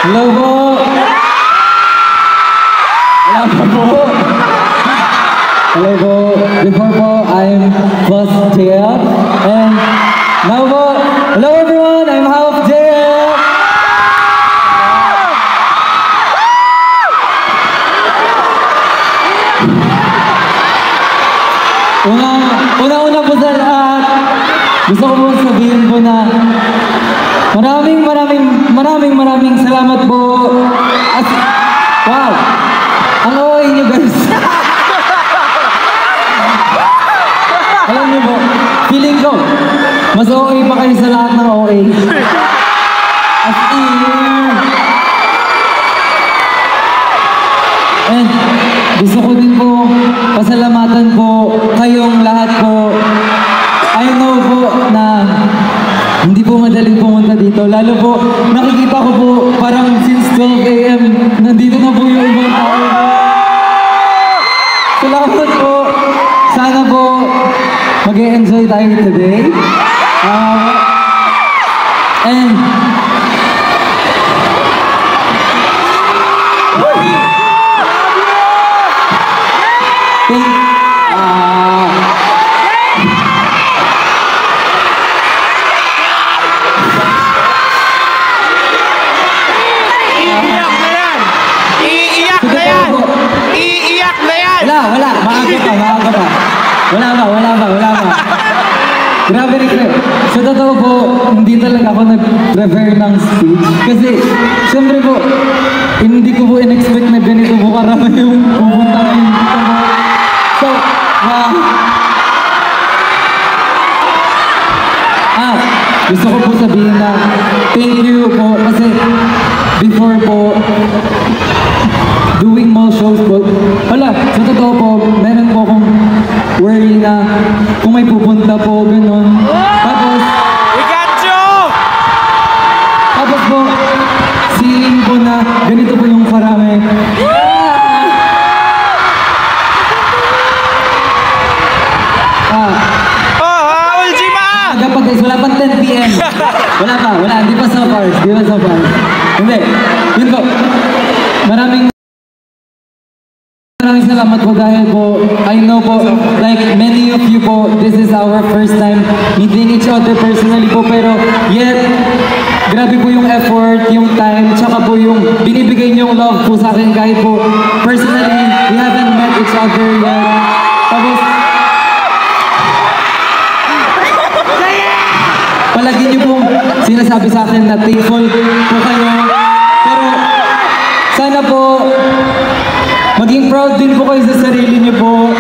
Hello po! Wala pa po! Hello po! Before po, I'm Plus JF. And now po, hello everyone! I'm Half JF! Una po sa lahat, gusto ko po sabihin po na maraming salamat po. Wow! Ang OA nyo guys. Alam nyo po, feeling ko, mas OA pa kayo sa lahat ng OA. As in. And gusto ko din po pasalamatan po kayong lahat po. I know po na hindi po madaling pumunta dito. Lalo po, nakikita ko po parang since 12 AM, nandito na po yung ibang tao. Salamat po. Sana po mag-e-enjoy tayo today. And Wala pa. Grabe rin kayo. Sa totoo po, hindi talaga ako nag-prepare ng speech. Kasi, syempre po, hindi ko po in-expect na ganito po karami yung pupunta ngayon dito po. So, gusto ko po sabihin na thank you po kasi before po, doing more shows po, sa totoo po, meron po akong worry na kung may pupunta po, gano'n. Tapos, we got you! Tapos po, feeling po na ganito po yung karami. Uljima! Dapat guys, wala pang 10 PM. Wala, hindi pa so far. Hindi, yun po. Maraming salamat po dahil po, I know po, like many of you po, this is our first time meeting each other personally po, pero yet, grabe po yung effort, yung time, tsaka po yung binibigay niyong love po sa akin kahit po, personally, we haven't met each other yet. Tapos, palagi niyo po sinasabi sa akin na thankful po kayo, pero sana po, maging proud din po kayo sa sarili niyo po.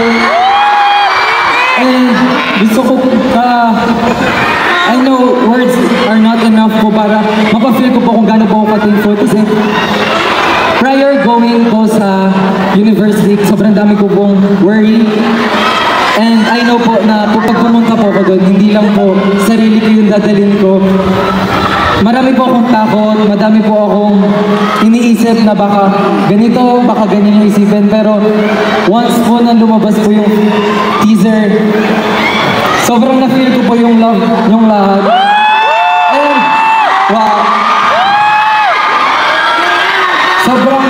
And gusto ko, I know words are not enough po para mapafeel ko po kung gaano po ako ka-thankful kasi prior going po sa university, sobrang dami ko pong worry. And I know po na pag pumunta po ako doon, hindi lang po sarili ko yung dadalhin ko. Marami po akong takot, madami po akong iniisip na baka ganito, baka ganyan yung isipin. Pero once po na lumabas po yung teaser, sobrang na-feel ko po yung love, yung lahat. And, wow. Sobrang,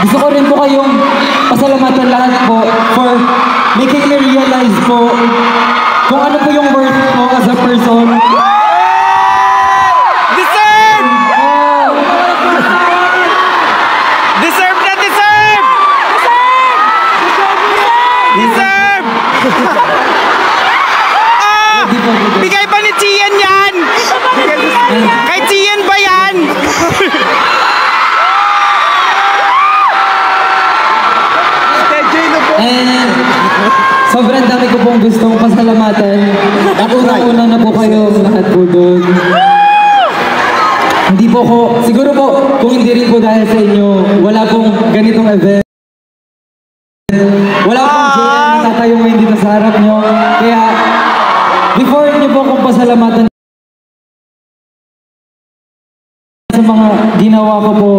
gusto ko rin po kayong pasalamatan lahat po for making me realize po kung ano po yung worth ko as a person. Deserve! Deserve na deserve! Deserve! Bigay pa ni Chian yan! Kay Chian ba yan? And sobrang dami ko pong gustong pasalamatan. Una na po kayo lahat po doon. Hindi po ko, siguro po, kung hindi rin po dahil sa inyo, wala pong ganitong event. Wala pong JN na tatayo ngayon dito sa harap nyo. Kaya, before nyo po kong pasalamatan sa mga ginawa ko po,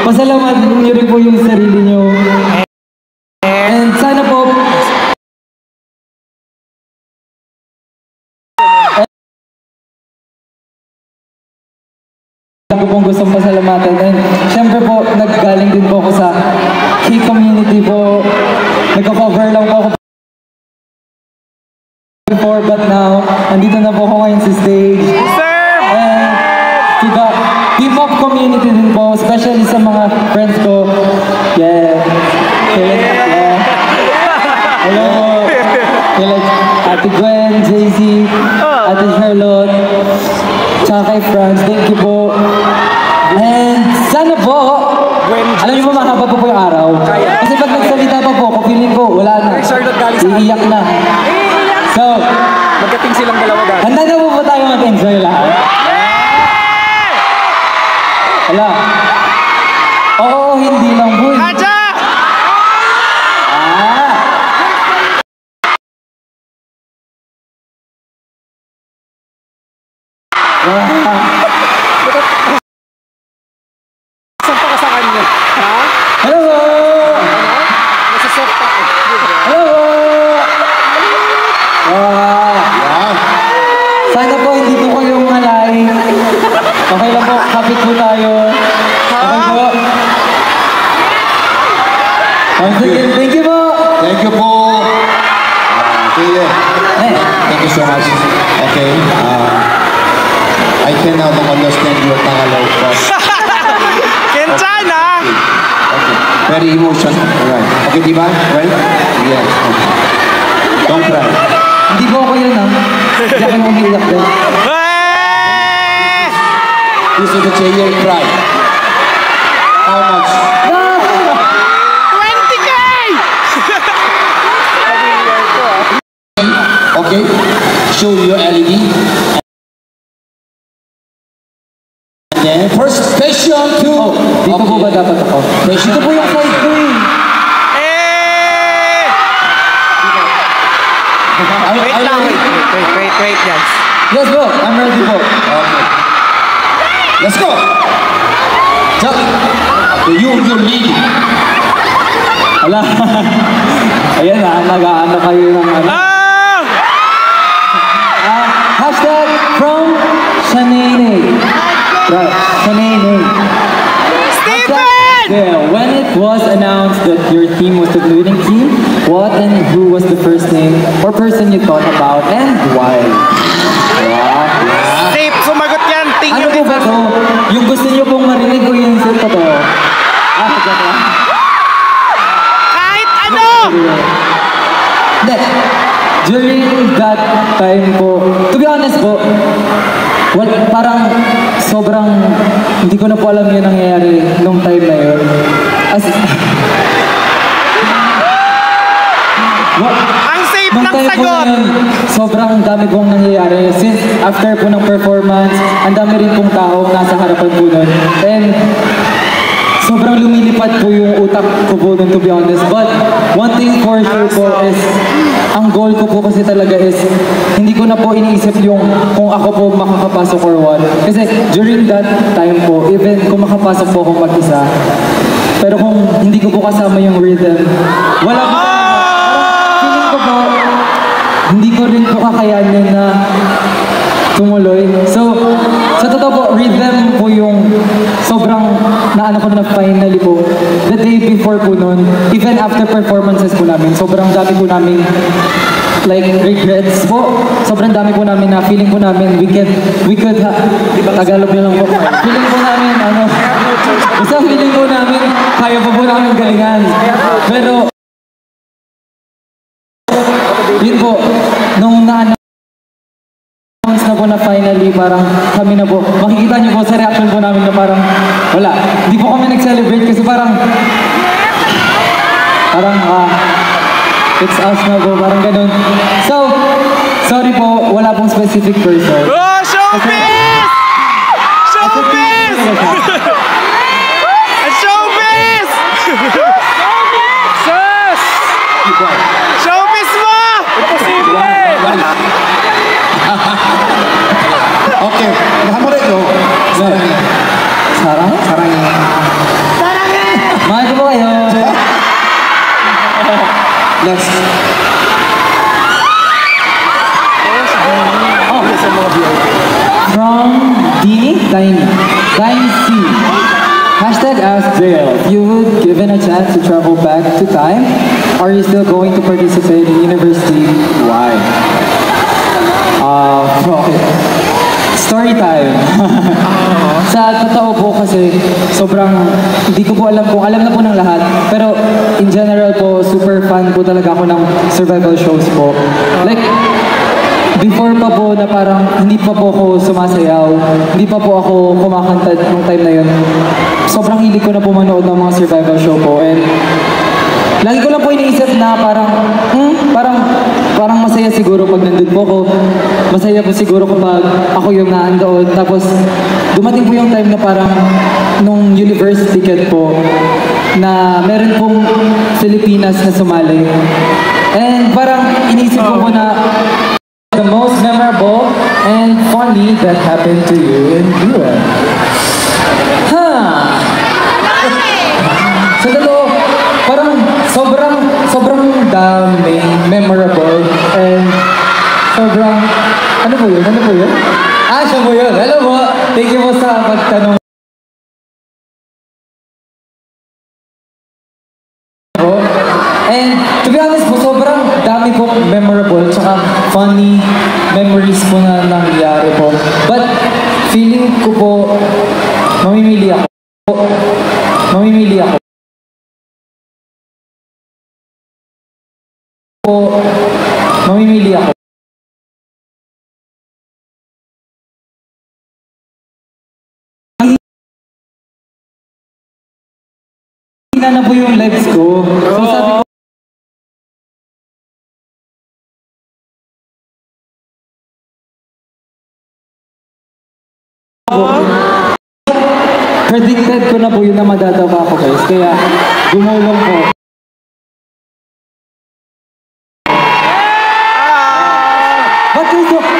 pasalamatan nyo rin po yung sarili nyo. And sana po, pong gustong pasalamatan. And syempre po, naggaling din po ako sa K-community po. Nagka-cover lang po ako before, but now, andito na po ako ngayon sa stage. And to the hip-hop community din po, especially sa mga friends ko. Yeah. Yeah. Hello. Like Ate Gwen, JC, Ate Charlotte, tsaka kay Franz. Thank you po. And sana po, alam niyo ba mahaba po yung araw? Kasi pag nagsalita pa po, feeling ko, wala na. Iiyak na. So, Magdating silang dalawa dati. handa na po ba tayo mag-enjoy lahat? Wala. Oo, hindi lang po. Aja! Ah. Saan pa ka sa kanya? Ha? Hello! Nasa soft pa. Hello! Sana po hindi po kayong malay. Okay lang po, kapit po tayo. Okay po. Once again, thank you po! Thank you po. Okay, Eh, thank you so much. Okay, I can now understand your Tagalog, but Kensan ha? okay. Very emotional. Alright. Okay, di ba? Right? Yes. Okay. Don't cry. hindi po ako yun ha. Hindi ako nang umiiyak din. Hey! This is the J.A. cry. How much? 20K! Okay. Show your LED. And then first question two. Oh, dito po ba dapat ako? Question. Dito po yung side ko eh. Eh! Wait lang. Wait, guys. Yes po, I'm ready po. Okay. Let's go. Chuck. You lead. Wala. Ayan na, nag-aano kayo ng ano. Ah! Hashtag from Shanene. Right, Shanene. Stephen! Yeah, when it was announced that your team was the leading team, what and who was the first name or person you thought about and why? Yeah. Safe, sumagot yan. Ano Tingin po ba to? Yung gusto niyo pong marinig ko yung sa totoo? Joke lang. Kahit ano! Hindi. During that time po, to be honest po, parang sobrang hindi ko na po alam yung nangyayari nung time na yun. As, Ang safe nung ng time po sagot! na yun, sobrang dami pong nangyayari. Since after po ng performance, ang dami rin pong tao nasa harapan po nun. And sobrang lumilipad po yung utak ko po nun, to be honest. But one thing for sure po is, ang goal ko po kasi talaga is, hindi ko na po iniisip yung kung ako po makakapasok or what. Kasi during that time po, even kung makapasok po ako mag-isa, pero kung hindi ko po kasama yung rhythm, wala po. Feeling ko po, hindi ko rin po kakayanin na tumuloy. So, sa totoo po, rhythm po yung sobrang naano ko na finally po. The day before po nun, even after performances po namin, sobrang dami po namin like regrets po. Sobrang dami po namin na feeling po namin we could Tagalog nyo lang po. Feeling po namin, basta feeling po namin, kaya pa po namin galingan. Pero, yun po, nung na na po na finally, parang kami na po, makikita niyo po sa reaction po namin na parang, wala, hindi po kami nag-celebrate kasi parang, it's us na po, parang ganun. So, sorry po, wala pong specific person. Oh, showbiz! Showbiz! Showbiz! Sus! Showbiz mo! Imposible! Okay. Nahamore ko. Sarang? Sarangin. Mahal ko po kayo. Next. From Dini? Dini. Dini C. Hashtag Ask Jail. If you would given a chance to travel back to time, are you still going to participate in university? Why? Okay. Story time. Sa totoo po kasi, sobrang, hindi ko po alam kung alam na po ng lahat. Pero, in general po, super fan po talaga ako ng survival shows po. Like, before pa po na parang hindi pa po ako sumasayaw, hindi pa po ako kumakanta nung time na yun. Sobrang hilig ko na po manood ng mga survival show po. And lagi ko lang po iniisip na parang masaya siguro pag nandun po ako. Masaya po siguro kapag ako yung naandoon. Tapos dumating po yung time na parang nung university ticket po na meron pong Pilipinas na sumali. And parang iniisip ko po na the most memorable and funny that happened to you in UN. Sa totoo, parang sobrang daming memorable and sobrang, ano po yun? Siya po yun. Alam mo, thank you po sa pagtanong. And to be honest po, sobrang dami pong memorable tsaka funny memories po na nangyari po. But feeling ko po, mamimili ako. Hina na po yung legs ko. So sabi ko, predicted ko na po yun na madadapa ako guys. Kaya gumulong po.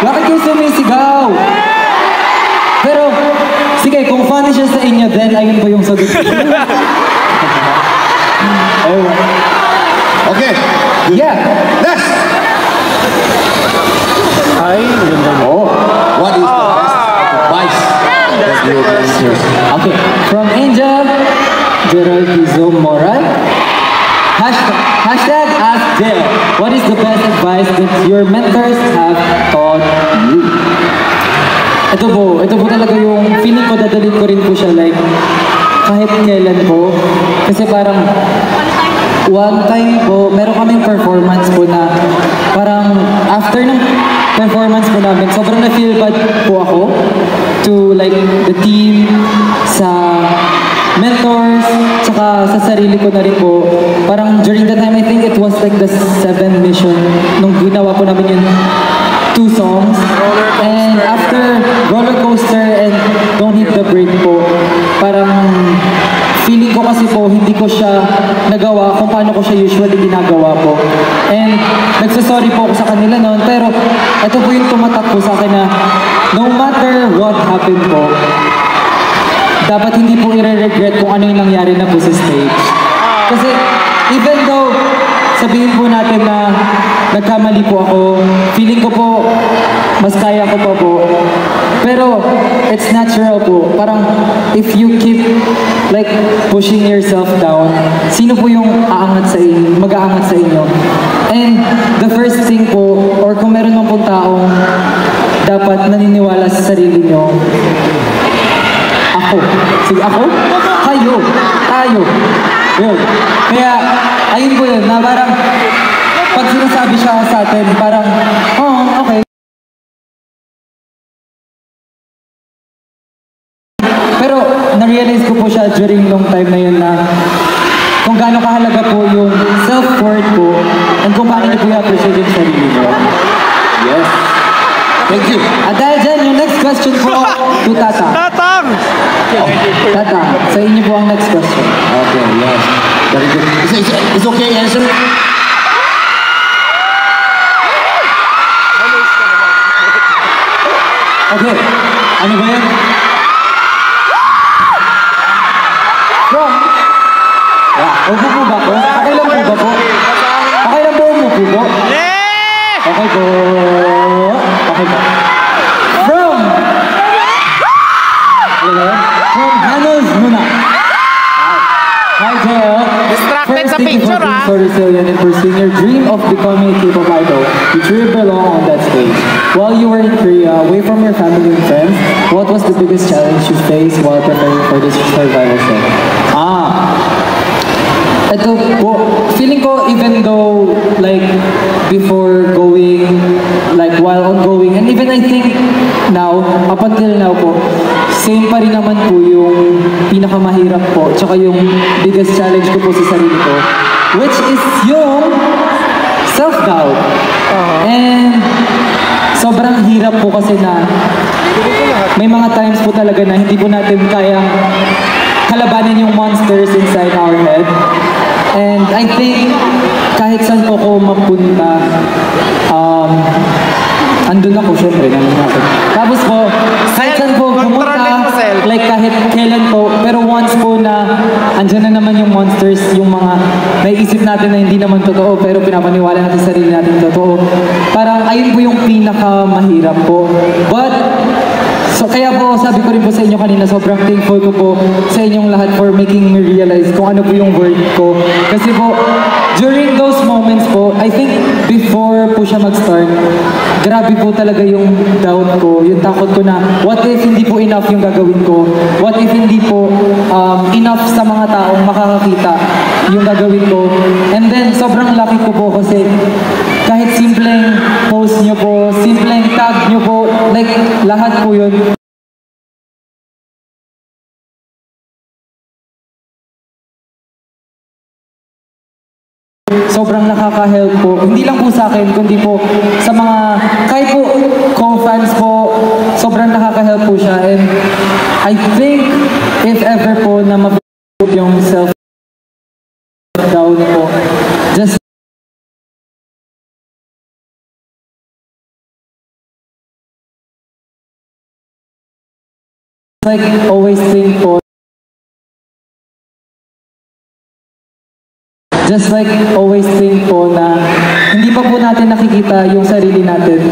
Bakit kayo sumisigaw? Pero, sige, kung funny siya sa inyo, then ayun po yung sagot ko. Okay. Yeah. Next. What is the best advice that you would receive? Okay. From Angel Geraldizo Moral. Hashtag Ask Jill. What is the best advice that your mentors have taught you? Ito po talaga yung feeling ko, dadalhin ko rin po siya like kahit kailan po. Kasi parang one time po, meron kaming performance po na parang after ng performance po namin, sobrang na-feel bad po ako to like the team, sa mentors, tsaka sa sarili ko na rin po. Parang during that time, I think it was like the 7 mission nung ginawa po namin yung 2 songs. And after Roller Coaster and Don't Hit the Brake po, parang feeling ko kasi po, hindi ko siya nagawa kung paano ko siya usually ginagawa po. And nagsasorry po ako sa kanila noon, pero ito po yung tumatak po sa akin na no matter what happened po, dapat hindi po i-regret kung ano yung nangyari na po sa stage. Kasi even though sabihin po natin na nagkamali po ako, feeling ko po mas kaya ko pa po. Pero it's natural po. Parang if you keep like pushing yourself down, sino po yung aangat sa inyo, mag-aangat sa inyo? And the first thing po, or kung meron mang pong taong dapat naniniwala sa sarili nyo, ako. Sige, ako? Kayo. Tayo. Yun. Kaya, ayun po yun, na parang, pag sinasabi siya sa atin, parang, oh, okay. Pero, na-realize ko po siya during long time na yun na, kung gaano kahalaga po yung self-worth po, and kung paano niyo po i-appreciate yung sarili mo. Yes. Thank you. At dahil dyan, yung next question po, to Tata. Tatang! Tata, sa inyo po ang next question. Okay, yes. Very good. It's okay, answer. Okay, ano ba yan? From? Upo po ba po? Okay lang po ba po? Okay lang po umupo po? Yeah! Okay po. Okay po. From? From Hanos muna. so resilient in pursuing your dream of becoming a K-pop idol, you truly belong on that stage. While you were in Korea, away from your family and friends, what was the biggest challenge you faced while preparing for this survival show? Ito po, feeling ko even though like before going, like while ongoing, and even I think now, up until now po, same pa rin naman po yung pinakamahirap po, tsaka yung biggest challenge ko po sa sarili ko, which is yung self-doubt. And sobrang hirap po kasi na may mga times po talaga na hindi po natin kayang kalabanin yung monsters inside our head. And I think kahit saan po ko mapunta, andun ako syempre, nandun ako. Tapos po, kahit saan po pumunta, like kahit kailan po, pero once po na andyan na naman yung monsters, yung mga naiisip natin na hindi naman totoo, pero pinapaniwala natin sa sarili natin totoo. Parang ayun po yung pinakamahirap po. But, so kaya po sabi ko rin po sa inyo kanina, sobrang thankful ko po sa inyong lahat for making me realize kung ano po yung worth ko. Kasi po, during those moments po, I think before po siya mag-start, grabe po talaga yung doubt ko, yung takot ko na what if hindi po enough yung gagawin ko? What if hindi po enough sa mga taong makakakita yung gagawin ko? And then, sobrang lucky ko po kasi kahit simpleng post nyo po, simpleng tag nyo po, like lahat po yun. Sobrang nakaka-help po. Hindi lang po sa akin, kundi po sa mga, kahit po co-fans po, sobrang nakaka-help po siya. And I think, if ever po na mabuti yung self-doubt po, just like always think po, just like always think po na hindi pa po natin nakikita yung sarili natin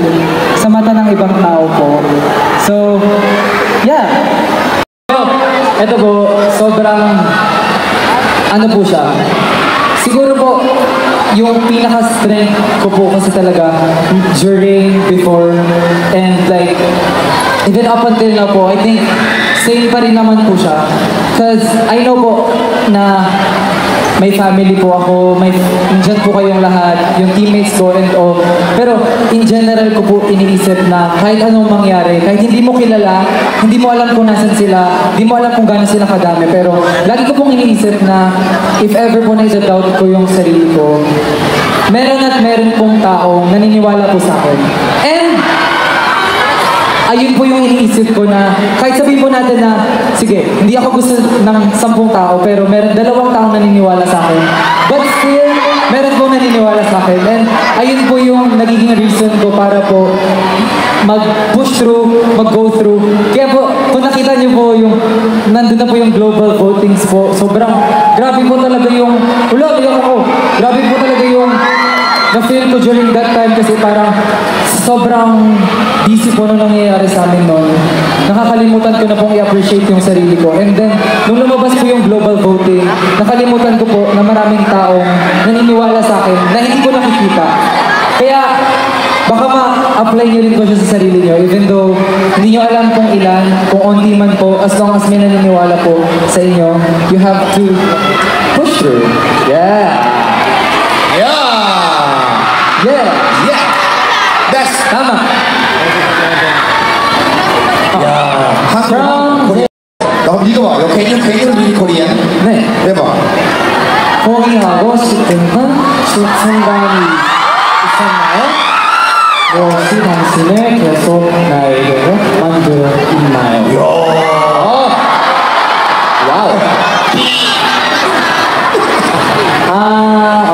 sa mata ng ibang tao po. So, yeah. Ito po, sobrang ano po siya. Siguro po, yung pinaka-strength ko po kasi talaga during, before, and like, even up until now po, I think same pa rin naman po siya. Because I know po na may family po ako, andyan po kayong lahat, yung teammates ko and all. Pero in general ko po iniisip na kahit anong mangyari, kahit hindi mo kilala, hindi mo alam kung nasan sila, hindi mo alam kung gano'n sila kadami, pero lagi ko pong iniisip na if ever po na-doubt ko yung sarili ko, meron at meron pong taong naniniwala po sa akin. And ayun po yung iniisip ko na kahit sabihin po natin na sige, hindi ako gusto ng 10 tao pero meron 2 taong naniniwala sa akin. But still, meron pong naniniwala sa akin. And ayun po yung nagiging reason ko para po mag-push through, mag-go through. Kaya po, kung nakita niyo po yung, nandun na po yung global votings po, sobrang grabe po talaga yung, grabe po talaga yung na-feel ko during that time kasi parang sobrang busy po nung nangyayari sa amin noon. Nakakalimutan ko na pong i-appreciate yung sarili ko. And then, nung lumabas po yung global voting, nakalimutan ko po na maraming taong naniniwala sa akin na hindi ko nakikita. Kaya, baka ma-apply nyo rin po siya sa sarili nyo. Even though, hindi nyo alam kung ilan, kung only man po, as long as may naniniwala po sa inyo, you have to push through. Yeah! Yeah! Yeah! That's Tama! 한국 이거 봐. Can you read Korean? 네. 해봐. 포기하고 싶은 순간이 있었나요? 무엇이 당신을 계속 나에게로 만들어 있나요? 와우!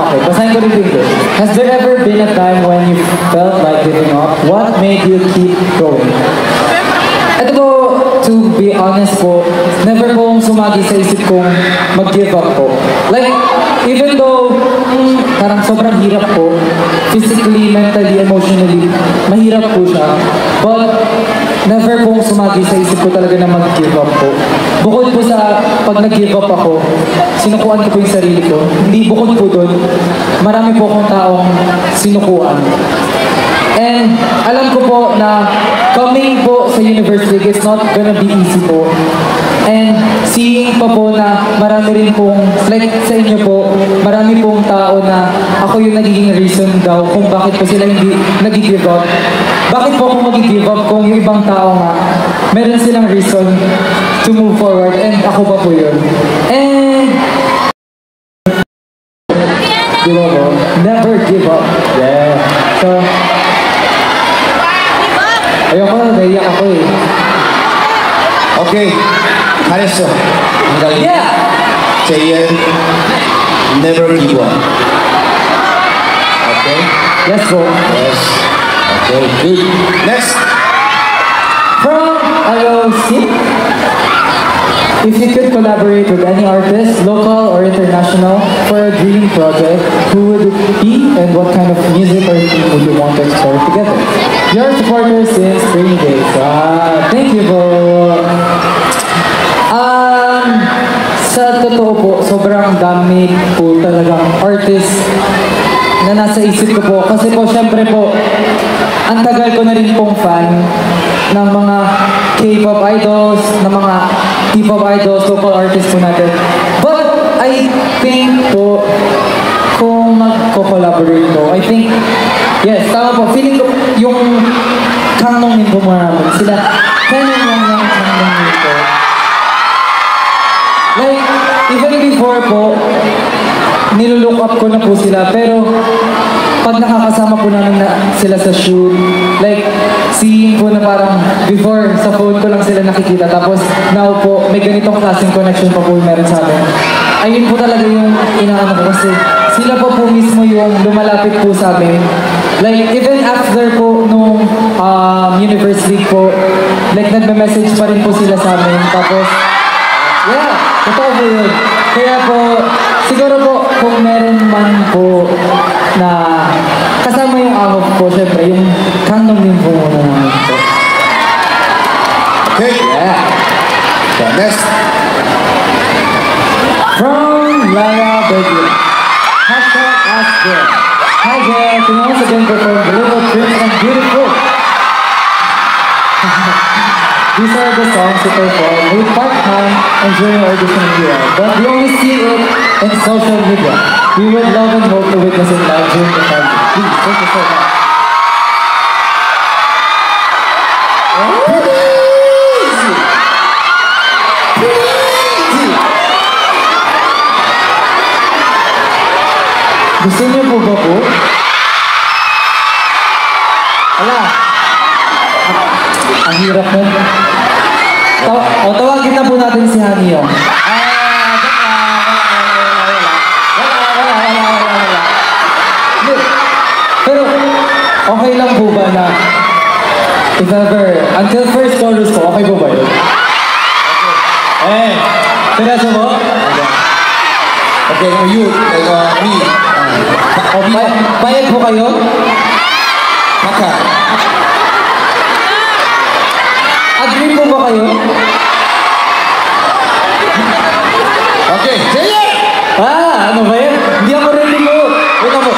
Okay, basahin ko rin dito. Has there ever been a time when you felt like giving up? What made you keep going? Ito po, to be honest po, never po akong sumagi sa isip kong mag-give up po. Like, even though parang sobrang hirap po, physically, mentally, emotionally, mahirap po siya. But, never po akong sumagi sa isip ko talaga na mag-give up po. bukod po sa pag nag-give up ako, sinukuan ko po yung sarili ko. Hindi bukod po doon, marami po akong taong sinukuan. And alam ko po na coming po sa University is not gonna be easy po. And seeing pa po na marami rin pong, like sa inyo po, marami pong tao na ako yung nagiging reason daw kung bakit po sila hindi nag-give up. Bakit po ako mag-give up kung yung ibang tao nga, meron silang reason to move forward and ako pa po yun. And di ba po? Never give up. Yeah. So, ayoko na, naiyak ako eh. Okay. 잘했어. ang galing. Yeah! Jayen, never give up. Okay? Yes po. Yes. Okay, good. Next. From LOC, if you could collaborate with any artist, local or international, for a dream project, who would it be and what kind of music or theme would you want to explore together? Your supporters since Rainy Days. Thank you po. Sa totoo po, sobrang dami po talagang artist na nasa isip ko po. Kasi po, syempre po, ang tagal ko na rin pong fan ng mga K-pop idols, ng mga P-pop idols, local artists po natin. But I think po, kung magko-collaborate po, I think, yes, tama po, feeling ko yung Kangdongmin po muna namin. Sila, kaya lang yung Kangdongmin po. Like, even before po, nilulook up ko na po sila, pero pag nakakasama po namin na sila sa shoot, like, seeing po na parang before sa phone ko lang sila nakikita, tapos now po, may ganitong klaseng connection pa po meron sa amin. Ayun po talaga yung inaano ko kasi sila po mismo yung lumalapit po sa amin. Like, even after po nung university po, like, nagme-message pa rin po sila sa amin, tapos, yeah, totoo po yun. Kaya po, siguro po, kung meron man po na kasama yung ahok po, syempre, yung Kangdongmin po muna namin po. Okay. Yeah. So, next. From Lara Begin. Hashtag Ask Girl. Hi there, can you once again perform the little prince and beautiful? These are the songs that perform with part-time and during audition here, but we only see it in social media. We would love and hope to witness it live during the time. Please, thank you so much. Gusto niyo po ba po? Ala, ang hirap mo. Tawagin na po natin si Hanyo. Pero, okay lang po ba na if ever, until first chorus po, okay po ba yun? Eh, seryoso mo? Okay, no, you, like me. Bayad po kayo? Maka. Agree po ba kayo? Okay, Jayen! Ano ba yan? Hindi ako ready po. Wait ako.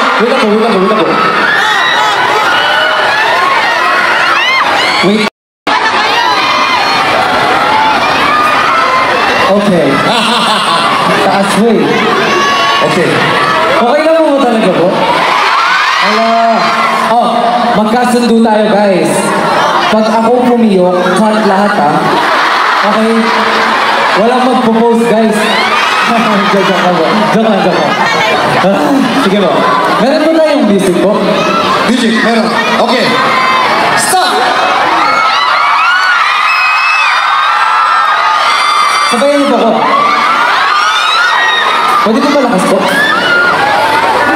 Wait. Okay. Taas mo eh. Okay. Okay lang mo talaga po? Magkasundo tayo guys. Pag ako pumiyok, cut lahat ha. Okay? Walang magpo-post guys. Joke lang. Sige po. Meron po tayong music po. Music, meron. Okay. Stop! Sabayan niyo po ko. Pwede po malakas po.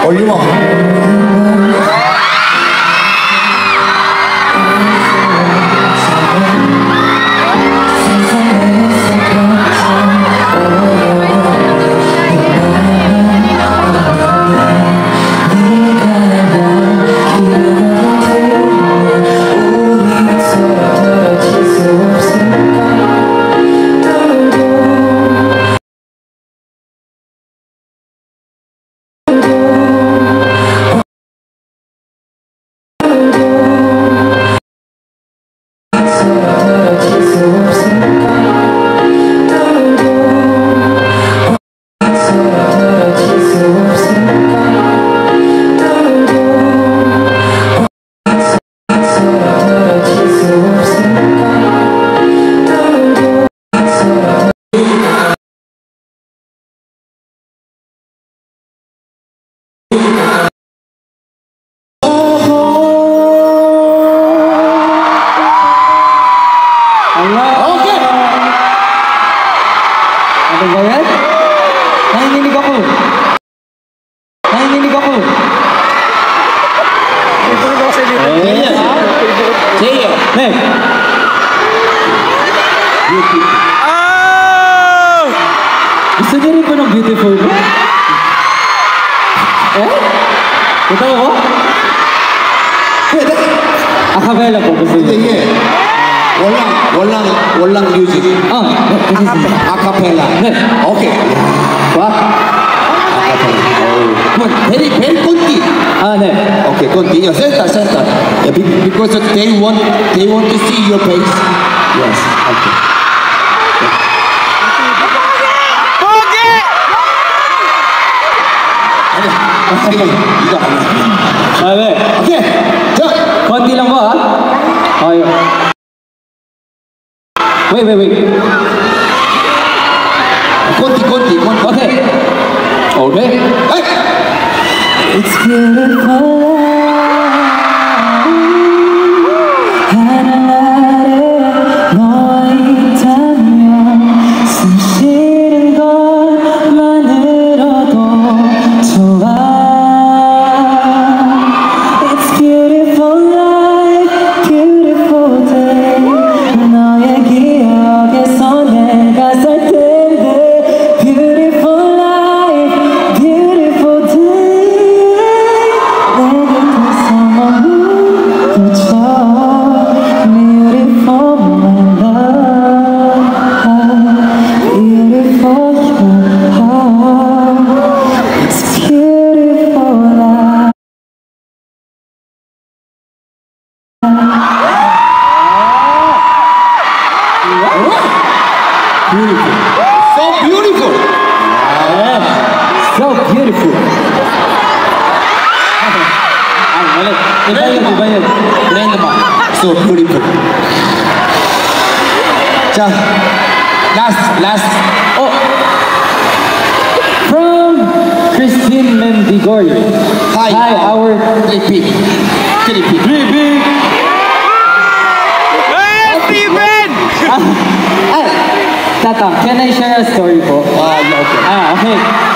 All you want. Don't Okay. Ano ba yan? Nanginginig ako. Nanginginig ako. Yes. Say it. Next. Oh! Gusto niyo rin po ng beautiful mo? Eh? Ito ako? Acapella po gusto niyo. Sige. Walang music. Acapella. 네. Okay. What? Very conti. 네. Okay, conti. Yeah, center. Yeah, because they want to see your face. Yes. Okay. Pogi! Sige, ikaw ka na. 네. Okay. Done. konti lang po, Okay. Wait. Conti. Okay. Hey! It's beautiful 하늘아래 너와 있다면 숨쉬는 것만으로도 좋아 It's beautiful life, beautiful day 너의 기억에서 내가 살 텐데 Beautiful life, beautiful day 내 곁에서 머물러줘 Beautiful my love Beautiful your heart It's beautiful life Beautiful. So beautiful. So beautiful. Ay, mali. Iba yun. Brain naman. So beautiful. 자, last. Oh! From Christine Mendigor. Hi, our... Repeat. Hey, Steven! Tata, can I share a story po? Okay. Okay.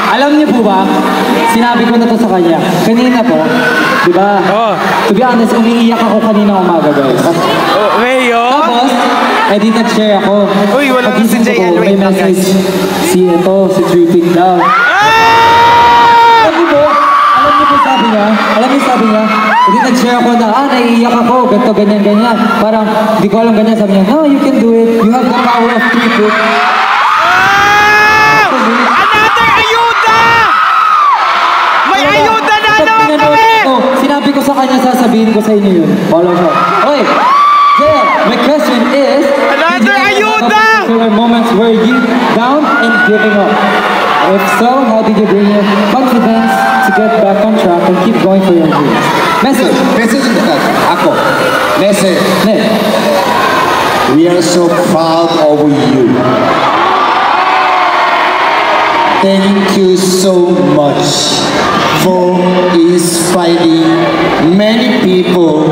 Alam niyo po ba, sinabi ko na to sa kanya. Kanina po, di ba? Oh. To be honest, umiiyak ako kanina umaga, guys. Oh, Mayo? Tapos, di nag-share ako. Uy, wala Pagising si JL. ko, may Wait lang, message. guys. Si Tripping daw. Ah! Alam niyo po sabi niya, hindi nag-share ako na, naiiyak ako, ganito, ganyan. Parang, di ko alam ganyan, sabi niya, no, you can do it, you have the power of Tripping. Ah! Another ayuda! May ayuda na naman kami! Sinabi ko sa kanya, sasabihin ko sa inyo yun. Follow siya. Okay, Jel, my question is, Another ayuda! There were moments where you down and giving up. If so, how did you bring your confidence to get back on track and keep going for your dreams? Message. Message ako. Message. 네. We are so proud of you. Thank you so much for inspiring many people,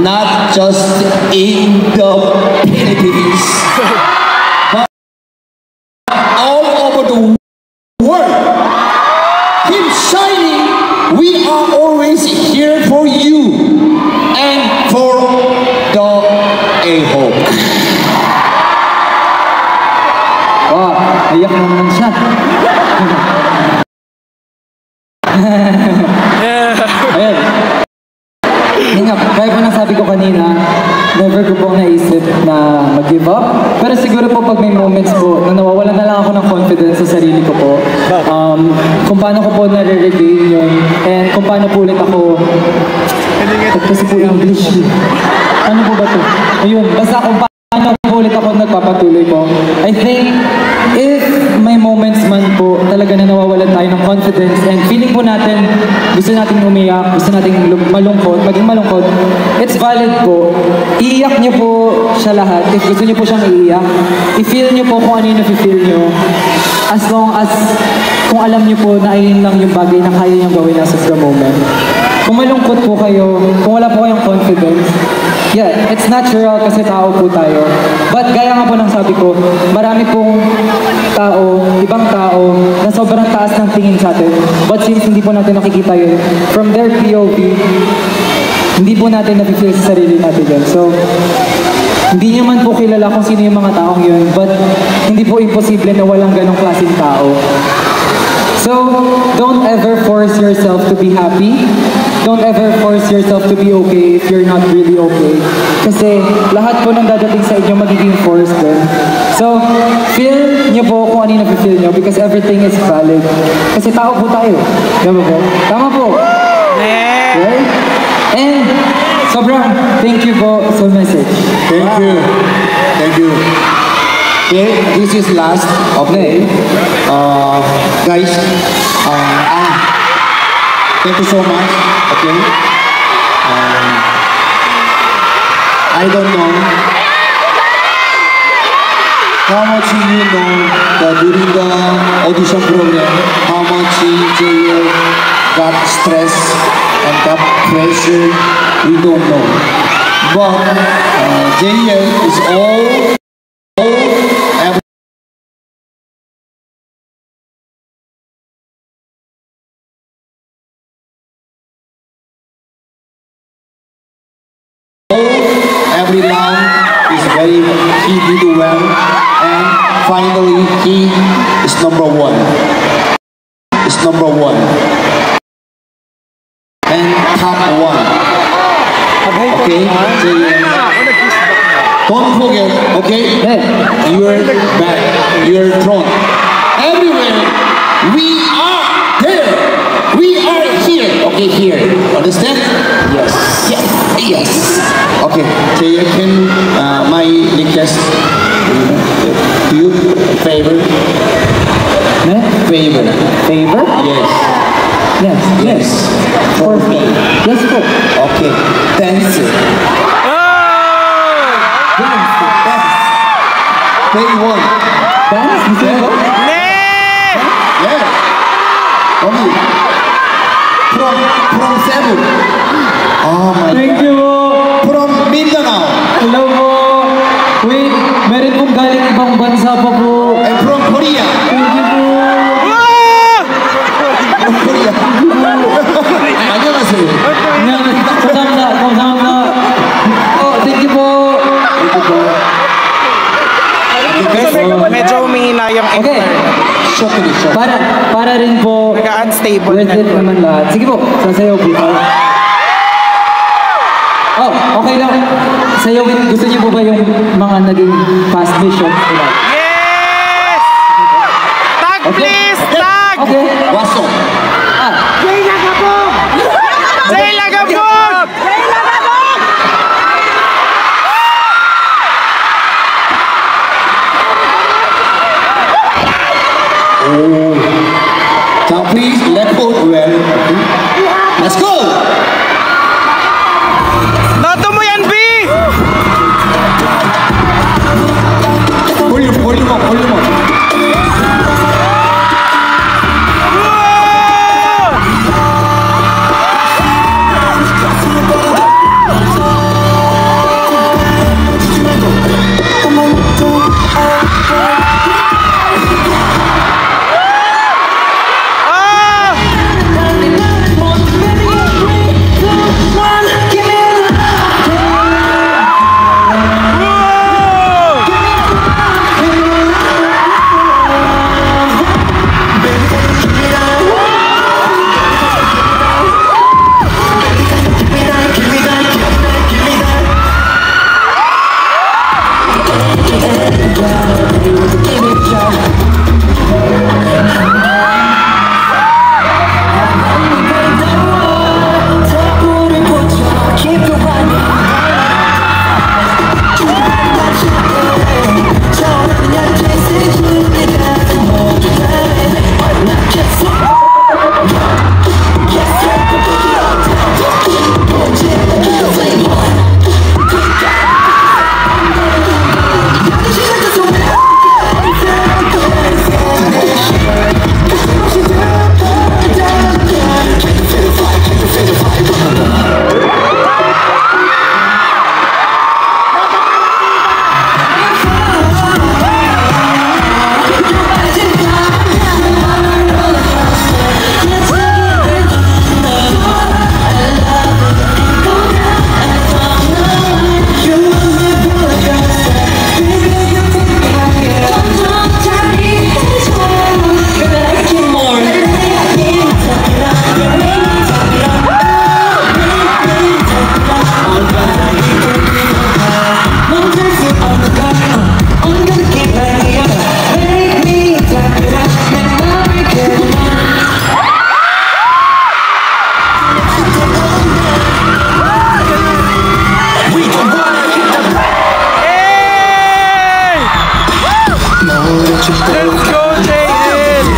not just in the Philippines, but all over the world. Keep shining. We are always here for you and for the A-Hope. Wow, naiyak na naman siya. Ayan. Yun nga, kaya po nasabi ko kanina, never ko pong naisip na mag-give up. Pero siguro po pag may moments po na nawawalan na lang ako ng confidence sa sarili ko po, kung paano ko po nare-regain yun, and kung paano po ulit ako, kasi po English. Ano po ba to? Ayun, basta kung paano Ano po ulit ako nagpapatuloy po? I think if may moments man po talaga na nawawalan tayo ng confidence and feeling po natin gusto nating umiyak, gusto nating malungkot, maging malungkot, it's valid po. Iiyak niyo po siya lahat. If gusto niyo po siyang iiyak, i-feel niyo po kung ano yung nafe-feel niyo. As long as kung alam niyo po na ayun lang yung bagay na kaya niyong gawin as of the moment. Kung malungkot po kayo, kung wala po kayong confidence, yeah, it's natural kasi tao po tayo. But gaya nga po ng sabi ko, marami pong tao, ibang tao, na sobrang taas ng tingin sa atin. But since hindi po natin nakikita yun, from their POV, hindi po natin napipil sa sarili natin yun. So, hindi nyo man po kilala kung sino yung mga taong yun, but hindi po imposible na walang ganong klaseng tao. So, don't ever force yourself to be happy. Don't ever force yourself to be okay if you're not really okay. Kasi lahat po ng dadating sa inyo magiging forced din. So, feel nyo po kung ano yung nafe-feel nyo because everything is valid. Kasi tao po tayo. Diba po? Tama po. Right? And, sobrang thank you po sa message. Thank you. Thank you. Okay, this is last. Okay. Guys, thank you so much. Okay. I don't know how much you know that during the audition program, how much JL got stress and got pressure. We don't know. But JL is all every round is he did well, and finally he is number one. Is number one. And top one. Okay? Don't forget, okay? Your back, your throne. Everywhere, we are there. We are here. Okay, here. Understand? Yes. Yes. Yes. Okay. Jaya, can my request to you favor? Favor. Favor? Yes. Yes. Yes. For me. Yes po. Okay. Dance. Play one. Dance? Gusto mo? Yeah. Okay. From seven. Oh my Thank God. you. From Mindanao. Hello po. Wait, meron pong galing ibang bansa pa po. And from Korea. Thank you po. From Korea. 안녕하세요. 감사합니다. Oh, thank you po. Thank you po. Medyo humihina yung Okay. Shortly. Para rin po. Naka-unstable Worth na. it naman lahat. Sige po, sasayaw po tayo. Oh, okay lang. Sayawin, gusto niyo po ba yung mga naging past missions? Yes! Tag please! Tag! Okay. 왔어. Jay Lagabog! Jay Lagabog! Now please left foot well. Let's go. Noto mo yan, B! 볼륨 up. Let's go, JL!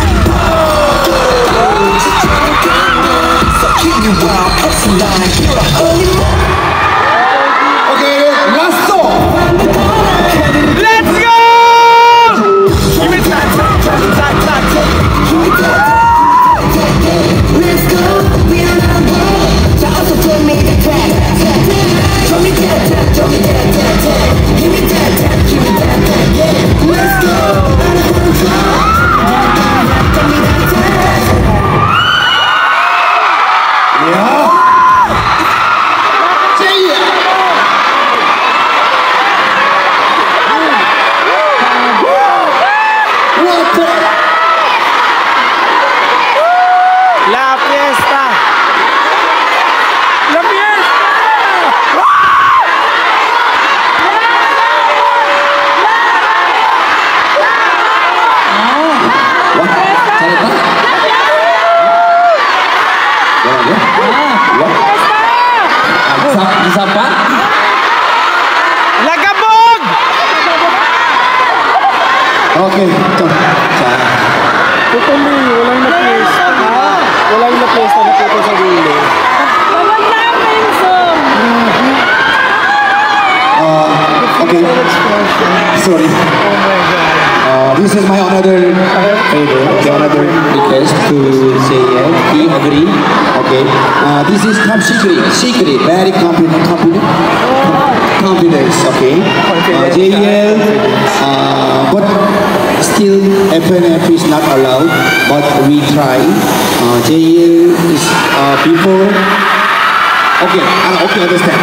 Okay, last song. Let's go! Give me that. Let's go, we are not one. So also throw me the tag. Throw me that, throw me that. Give me that, give me that, yeah. Let's go, I don't wanna drop. Throw me that tag. Yeah. La fiesta! La fiesta! 잘했다. Isa pa? Lagabog! Okay, ito. Tutuloy, walang na-fiesta. Walang na-fiesta na dito sa dulo. Okay. Sorry. This is my another favor. Okay, another request to say yes. He agree. Okay. This is top secret. Secret. Very confidence. Okay. JL. But still FNF is not allowed. But we try. JL is before. Okay. Okay. Understand.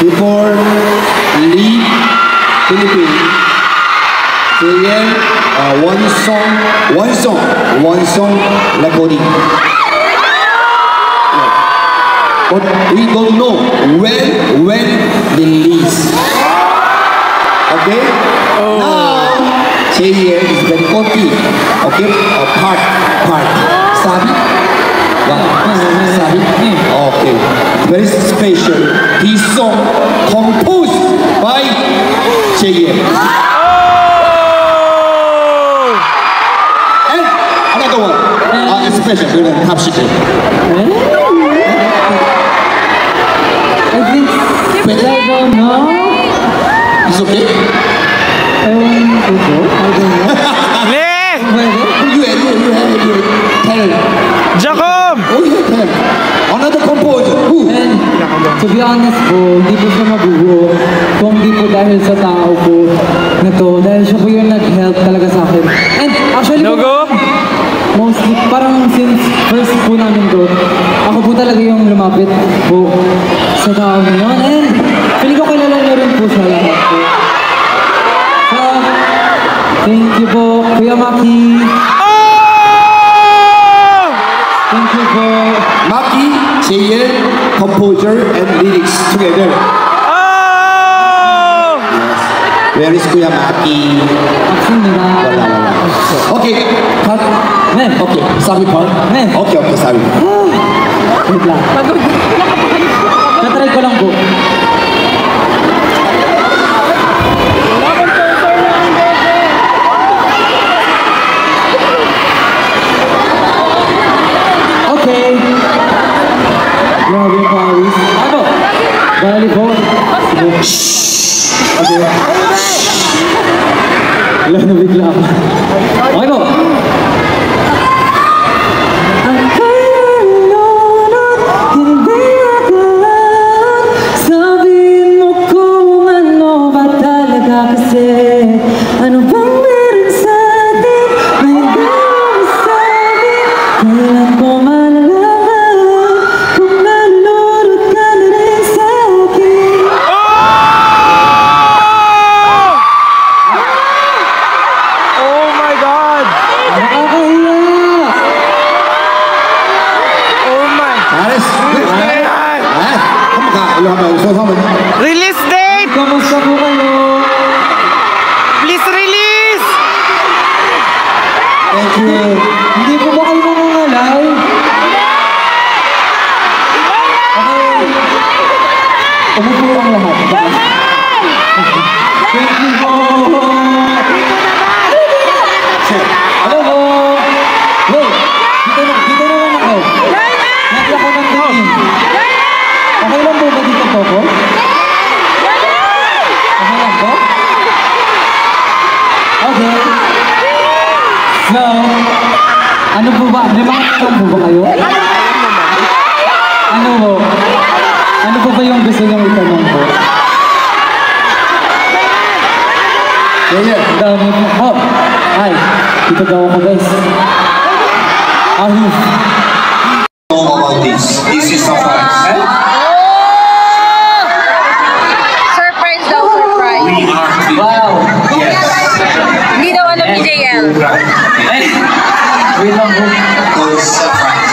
Before leave Philippines, JL one song recording. But we don't know when release. Okay? Now JL is very copy. Okay? Part. Sabi? Sabi? Okay. Very special. This song composed by JL. And another one. Special. Top secret. I think, I don't know. It's okay? I don't know. Le! You tell. Jacob! Oh, you tell. Another composer. Who? And to be honest po, hindi po siya mabubuo kung hindi po dahil sa tao po na to. Dahil siya po yung nag-help talaga sa akin. And actually, Logo? mostly, parang since first po namin to, ako po talaga yung lumapit po sa tao na yun. And feeling ko kilala niyo rin po siya lahat po. So, thank you po, Kuya Maki. Thank you po. Maki, JL, composer, and lyrics together. Oh! Where is Kuya Maki? Action nila. Wala. Okay, cut. Men. Okay, sabi pa. Men. Okay, sabi. Wait lang. Natry ko lang po. Okay. Grabe yung pawis. Ano? Bali po. Okay. Wala na bigla ako. Okay po. Ang kaya nunod, hindi ako lang. Sabihin mo kung ano ba talaga kasi. Ano bang meron sa atin na hindi mo masabi? Kailan ko malalaman kung nalulod ka na rin sa akin? Oh my God! Nakakahiya! Oh my! Aris. Release date! Kamusta po kayo? Please release! Thank you. Hindi po ba kayo nangangalay? Okay. Umupo ang lahat. Thank you po. Hello po. Wait, dito naman ako. Nagla ko ng tingin. Okay lang po ba dito po po? Okay lang po? Okay. So, ano po ba? May mga tanong po ba kayo? Ano po? Ano po ba yung gusto niyong itanong po? Yeah. Dami po. Oh, hi. Dito daw ako guys. Ahif. Know about this. This is surprise. Surprise daw, surprise. We are the Wow. yes. Hindi daw alam ni JL. Hey. Wait lang po. Good surprise.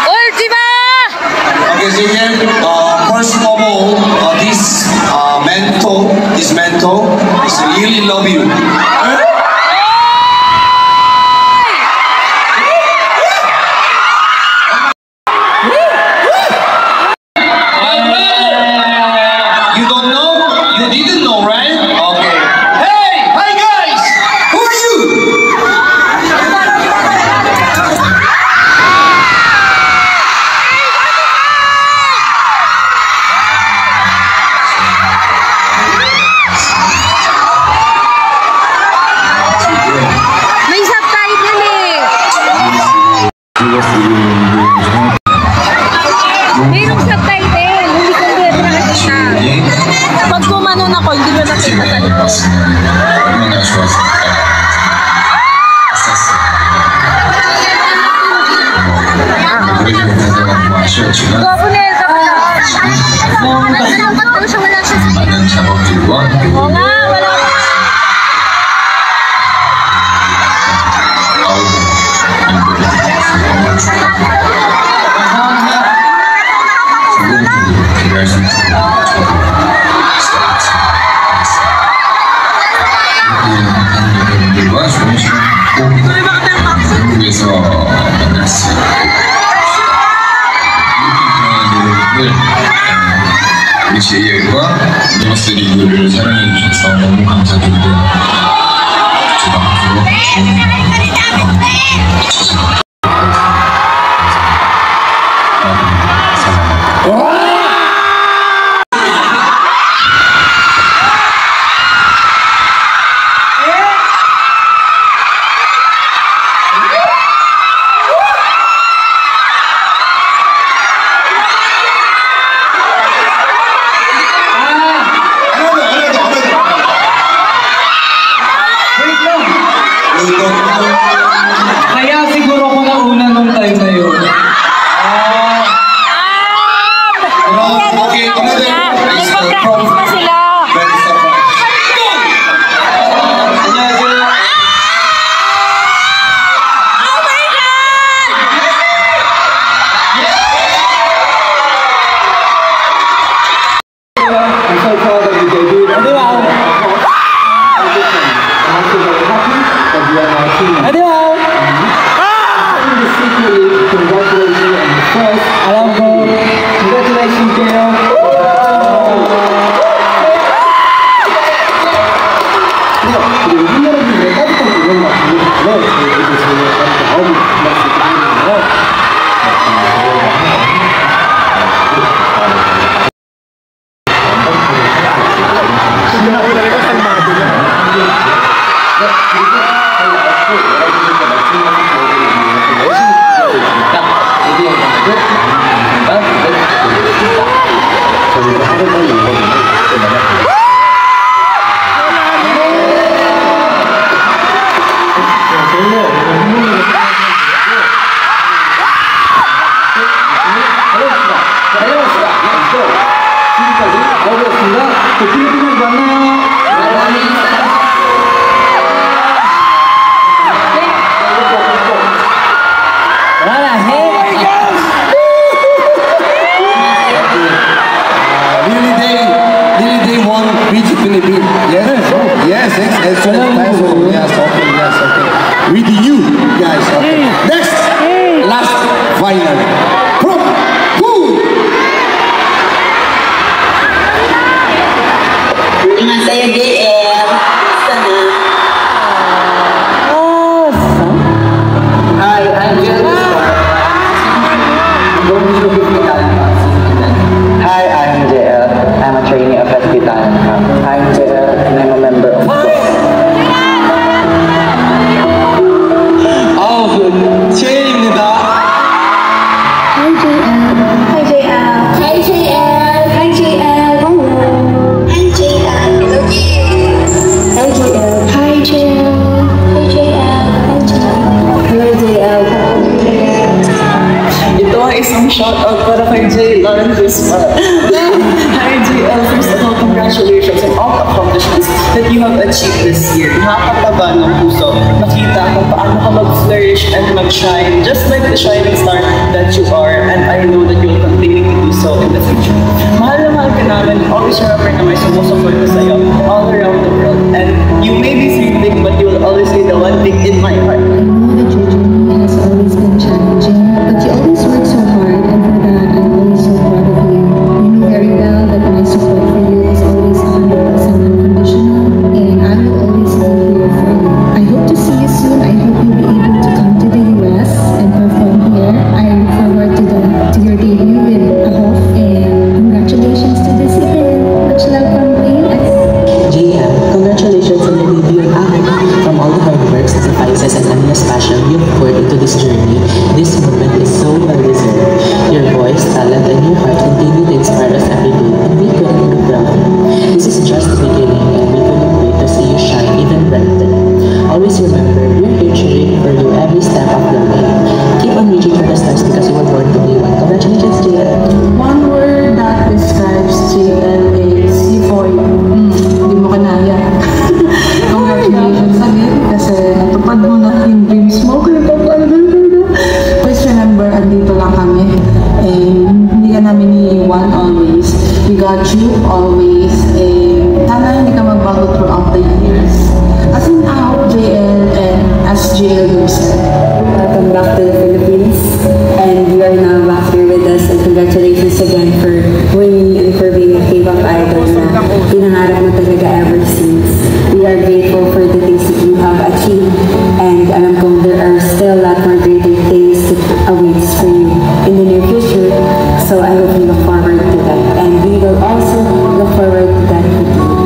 Ultima! Okay, so here, first of all, this mento is really love you. You don't know? You didn't know, right? Okay. Hey! Hi guys! Who are you? May subtitle eh. Mayroong subtitle. Hindi ko nakakita. Pag kumanon ako, hindi ko nakita sa likod. Gwapo na ito. Nalangkat daw siya, wala siya sa Oo nga, wala. 한국에서 만났어요. 우리 JL과 유니버스 리그를 사랑해 주셔서 너무 감사드리고 제가 앞으로 좋은 미쳐서 Kaya siguro ako nauna nung time na yun. Okay, another is Nagpa-practice pa sila. very surprise. Oh my God! I'm so proud of you, David. Adi wow! I'm very happy that you are my team. Adi wow! Congratulations on the first. Alam ko, congratulations kayo. Really they won Beach Philippines. Yes, excellent. Yes, okay. With you guys, okay. Next, last final. From who? gone this far. Hi, JL. First of all, congratulations on all the accomplishments that you have achieved this year. Nakakataba ng puso. Nakita kung paano ka mag-flourish and mag-shine, just like the shining star that you are. And I know that you will continue to do so in the future. Mahal na mahal ka namin. Always remember na may sumusupport ka sa'yo all around the world. And you may be sleeping, but you will always be the one thing in my heart. I know that your journey has always been challenging, but you always work so hard, and for that, I'm always so proud of you. You know very well that my support for you is always 100% unconditional, and I will always be here for you. I hope to see you soon. I hope you'll be able to come to the US and perform here. I look forward to your debut in Ahof, and congratulations to this event. Much love from PUS. JM, congratulations on your debut in Ahof. From all the hard work, sacrifices, and endless passion you've poured into this journey, this moment is so well deserved. Your voice, talent, and your heart continue to inspire us every day, and we couldn't be prouder. This is just the beginning, and we couldn't wait to see you shine even brighter. Always remember, we're here cheering for you every step of the way. Keep on reaching for the stars because you were born to be one. Congratulations, JL. One word that describes JL is euphoria. Hindi mo kanaya. Congratulations again kasi natupad mo na yung dreams mo. Please remember, andito lang kami. And hindi ka namin iiwan always. We got you always. And sana hindi ka magbago throughout the years. As in out, JL, and as JL yourself. Welcome back to the Philippines, and you are now back here with us, and congratulations again for winning and for being a K-pop idol na pinangarap mo talaga ever since. We are grateful for the things that you have achieved, and alam kong there are still a lot more greater things that awaits for you in the near future, so I hope you look forward to that, and we will also look forward to that with you.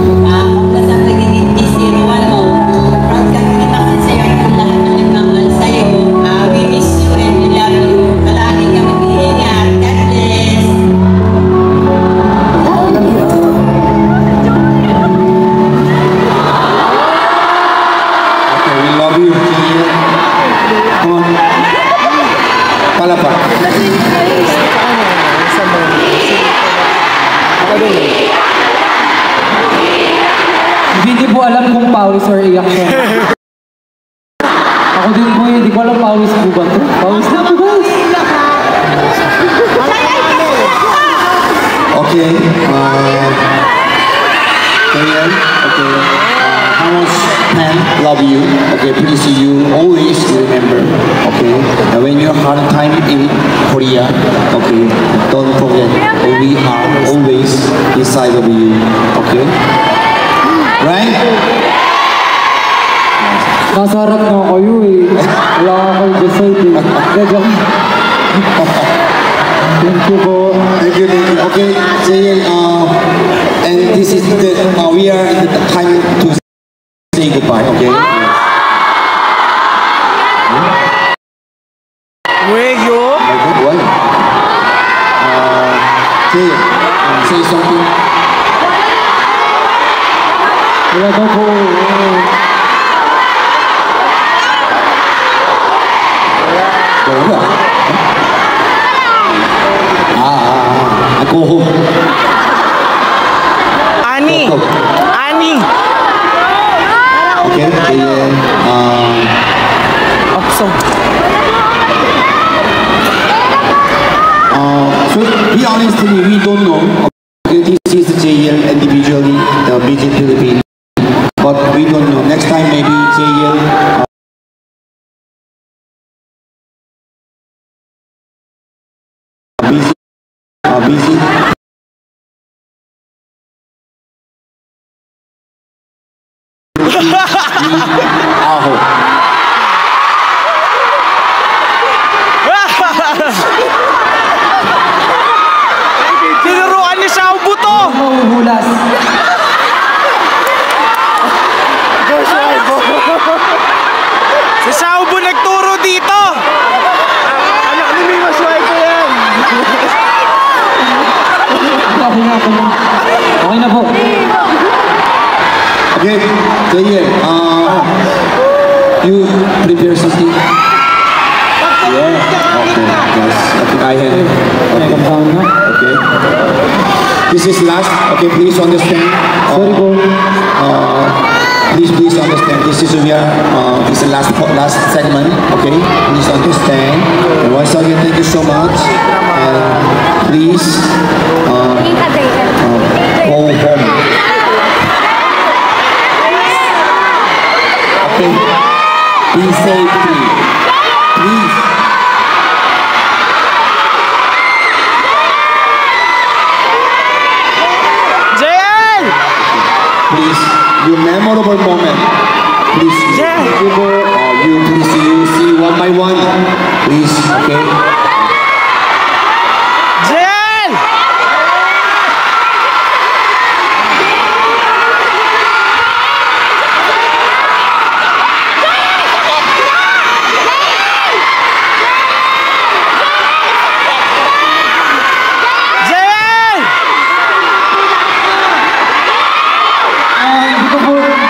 Palapa. Hindi po alam kung pawis or iyak siya. Ako din po hindi ko alam pawis po ba ito? Pawis na po guys. Okay. Daniel, okay. How much Pan love you? Okay, please you always remember. Okay. When you have time in Korea, okay, don't forget we are always inside of you. Okay. Right? Nasa harap na kayo eh. Wala ka kayo decide eh. Thank you po. Thank you. Okay, JL, and this is the, we are in the time to say goodbye, okay? Wego. My God, why? JL, say something. Wala daw po. Wala. Go home. Ani. Go, go. Ani. Okay, JL, Okso. so be honestly, we don't know. Okay, this is JL individually, the BJ Philippines, but we don't know. Next time maybe JL. Busy. Aho. Tinuruan ni Sao Buto. Mahuhulas. Si Sao Bu nagturo dito. Anak ni Mima Suwaito yan. Okay na po. Okay na po. Okay, JL, you prepare something? Yeah. Okay, yes. I think I have. Okay. Okay. This is last. Okay, please understand. Sorry po. Please understand. This is this is the last segment. Okay, please understand. And once again, thank you so much. And please go home. Okay. Be safe, please. JL! Please, your memorable moment. Please, you see one by one. Please, okay? JL! JL!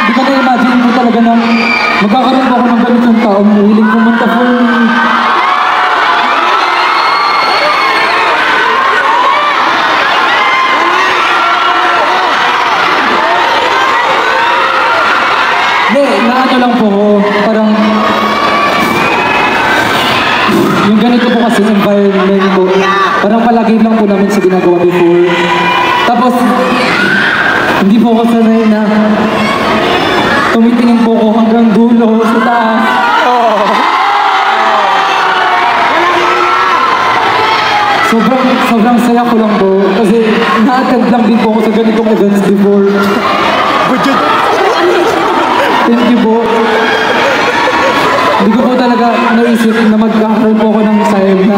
Hindi ko na-imagine po talaga na magkakaroon po ako ng ganitong taong hiling pumunta po. Hindi, naano lang po ko, parang yung ganito po kasi environment po, parang palagi lang po namin sa ginagawa before. Tapos, hindi po ako sanay na tumitingin po ko hanggang dulo sa taas. Sobrang saya ko lang po kasi na-attend lang din po ako sa ganitong events before. Thank you po. Hindi ko po talaga naisip na magkakaroon po ako ng time na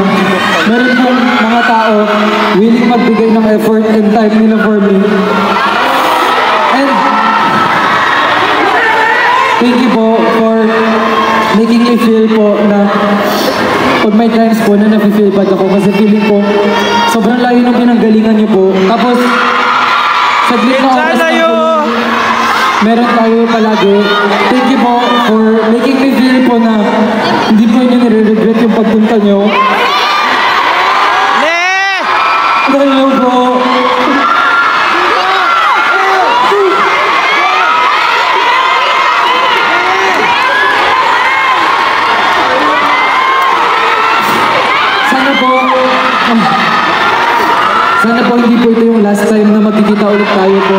meron pong mga tao willing magbigay ng effort and time nila for me. And thank you po for making me feel po na pag may times po na nafe-feel bad ako kasi feeling ko sobrang layo ng pinanggalingan niyo po. Tapos saglit na oras na po meron tayo palagi. Thank you po for making me feel po na hindi po niyo nire-regret yung pagpunta niyo. Hello po. Sana po hindi po ito yung last time na magkikita ulit tayo po.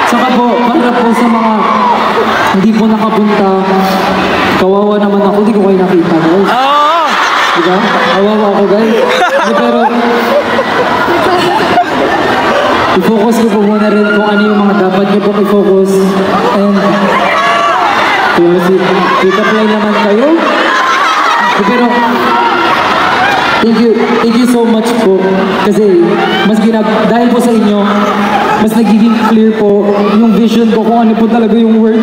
Saka po, para po sa mga hindi po nakapunta, kawawa naman ako, hindi ko kayo nakita guys. Diba? Kawawa ako guys. Pero, i-focus ko po muna rin kung ano yung mga dapat niyo po i-focus. And, kita play naman kayo. Pero, thank you so much po. Kasi, dahil po sa inyo, mas nagiging clear po yung vision ko kung ano po talaga yung word.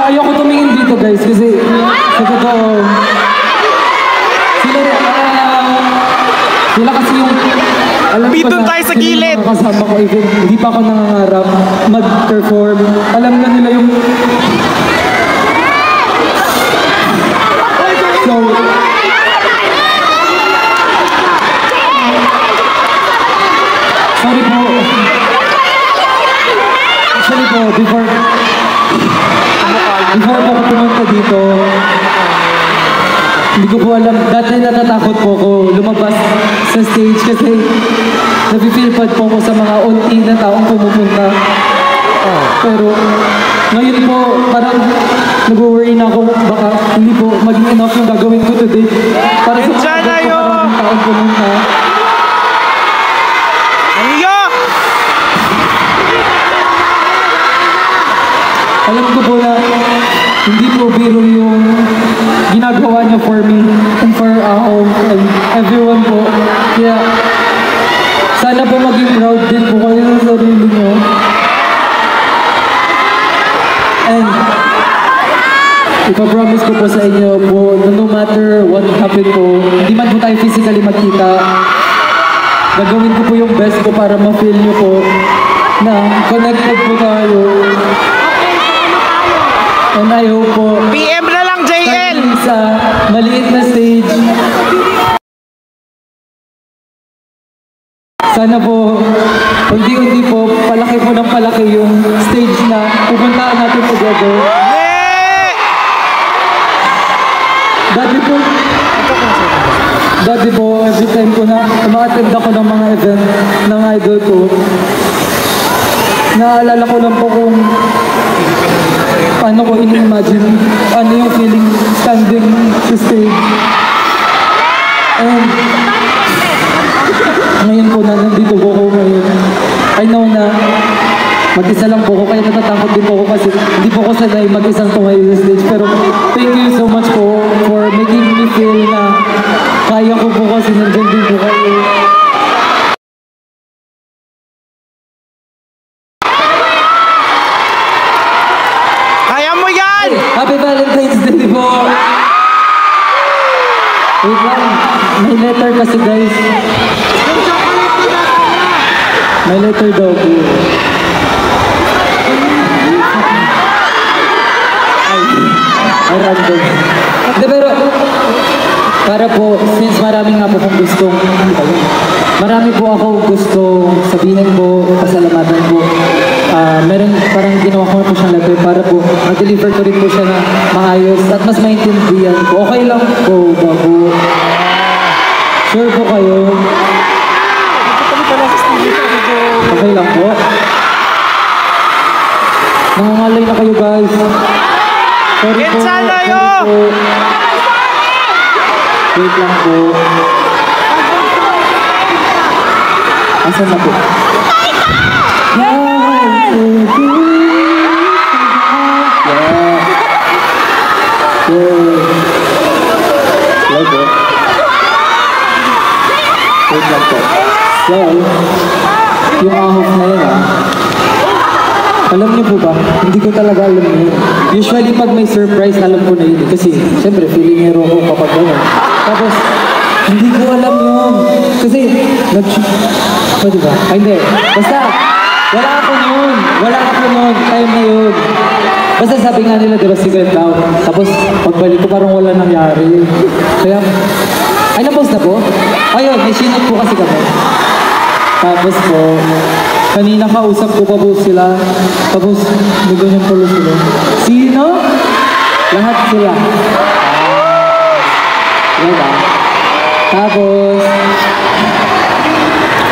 Ayoko tumingin dito guys kasi sa totoo sila kasi yung alam ko na tayo sa gilid kasama ko even hindi pa ako nangangarap mag-perform, alam na nila yung so sorry po actually po before po ako pumunta dito hindi ko po alam, dati natatakot po ako lumabas sa stage kasi nafe-feel bad po ako sa mga unti na taong pumupunta. Pero ngayon po parang nag-worry na ako baka hindi po maging enough yung gagawin ko today para sa mga taong pumunta. Alam ko po na hindi po biro yung ginagawa niyo for me and for and everyone po. Kaya sana po maging proud din po kayo sa sarili niyo. And ipapromise ko po sa inyo po na no matter what happen po, hindi man po tayo physically magkita, gagawin ko po yung best ko para ma-feel nyo po na connected po tayo. And I hope po, PM na lang, JL! sa maliit na stage, sana po, unti-unti po, palaki po ng palaki yung stage na pupuntaan natin together. Dati po, every time ko na ma-attend ako ng mga event ng idol ko, naalala ko lang po kung paano ko ini-imagine, ano yung feeling standing sa stage. And ngayon po na nandito po ako ngayon, I know na mag-isa lang po ako, kaya natatakot din po ako kasi hindi po ako sanay mag-isang tumayo sa stage. Pero thank you so much po for making me feel na kaya ko po kasi nandyan din po kayo. Kaya mo yan! Happy Valentine's Day po! Wait lang, may letter kasi guys. May letter daw po. Ay, random. De, pero, para po, since marami nga po kong gustong, marami po ako gustong sabihin po, pasalamatan po. Meron parang ginawa ko po siyang letter para po mag-deliver ko rin po siya na maayos at mas maintindihan po. Okay lang po, bago. Sure po kayo. Okay lang po. Nangangalay na kayo guys. Sorry po. Sorry po. Wait lang po. Asan na po? Yeah. Hello po. Wait lang po. Well, yung ahok na yun alam niyo po ba, hindi ko talaga alam yun. Usually pag may surprise, alam ko na yun. Kasi, siyempre, feeling hero ko kapag gano'n. Tapos, hindi ko alam yun. Kasi, o diba? Ay, hindi. Basta, wala ako nun. Wala ako nun. Time na yun. Basta sabi nga nila, diba, secret daw. Tapos, pagbalik ko, parang wala nangyari. Kaya, ay, na-post na po? Ayun, may sinot po kasi kami. Tapos po, kanina kausap ko pa po sila. Tapos, may ganyan pala sila. Sino? Lahat sila. Diba? Tapos,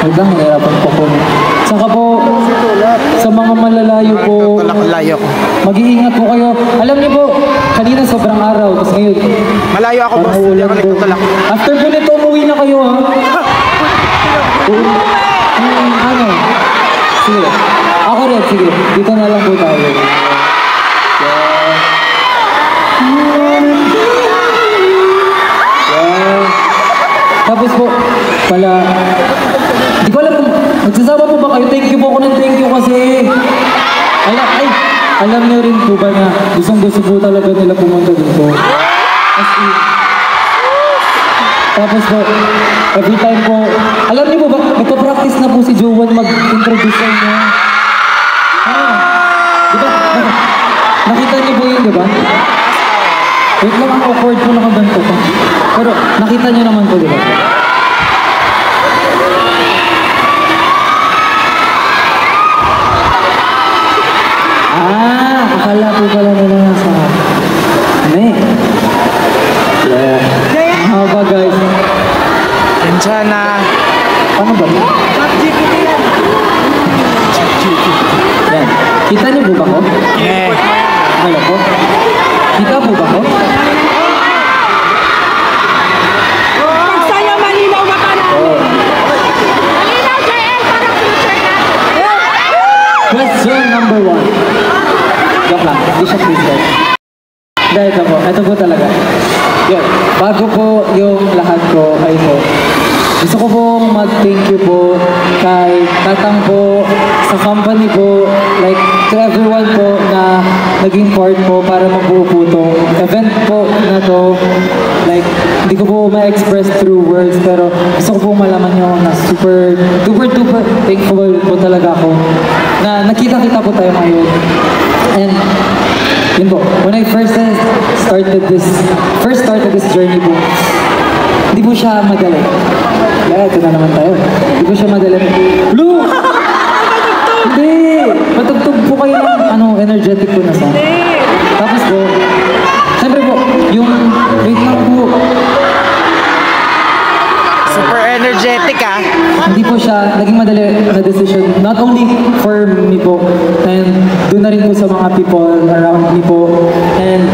hanggang nahirapan po po. Saka po, sa mga malalayo po, mag-iingat po kayo. Alam niyo po, kanina sobrang araw. Tapos ngayon, malayo ako, boss. Hindi ako nagtutulak. After po nito, umuwi na kayo, ha? Ano? Sige. Ako rin, sige. Dito na lang po tayo. Tapos po, pala, di ko alam kung, magsasama po ba kayo? Thank you po ako ng thank you kasi, alam niyo rin po ba na gustong-gusto po talaga nila pumunta dito. As in, tapos po, every time po, alam niyo po ba, nagpa-practice na po si Jowan mag-introduce sa inyo. Diba? Nakita niyo po yun, diba? Wait lang, ang awkward po nakaganto pa. Pero nakita niyo naman po, diba? Akala po pala nila nasa ano eh. How ba guys? Diyan na. Paano ba? Yan. Kita niyo po ba ko? Ano po? Kita po ba ko? Sa'yo malinaw mata na. Malinaw, JL, para future natin. Question number 1. Joke lang, hindi siya freestyle. Dahil ito po talaga. Yun, bago po yung lahat ko ay po, gusto ko po mag-thank you po kay Tatang po, sa company po, like to everyone po na naging part po para mabuo po itong event po na to. Like, hindi ko po ma-express through words, pero gusto ko po malaman nyo na super duper thankful po talaga ako na nakita-kita po tayo ngayon. And yun po, when I first started this journey po, hindi po siya madali. Yeah, ito na naman tayo. Hindi po siya madali. Lu! Hindi! Matugtog po kayo ng energetic po na song. Tapos po, siyempre po, yung wait lang po. Super energetic ah. Hindi po siya naging madali na decision. Not only for me po, and doon na rin po sa mga people around me po. And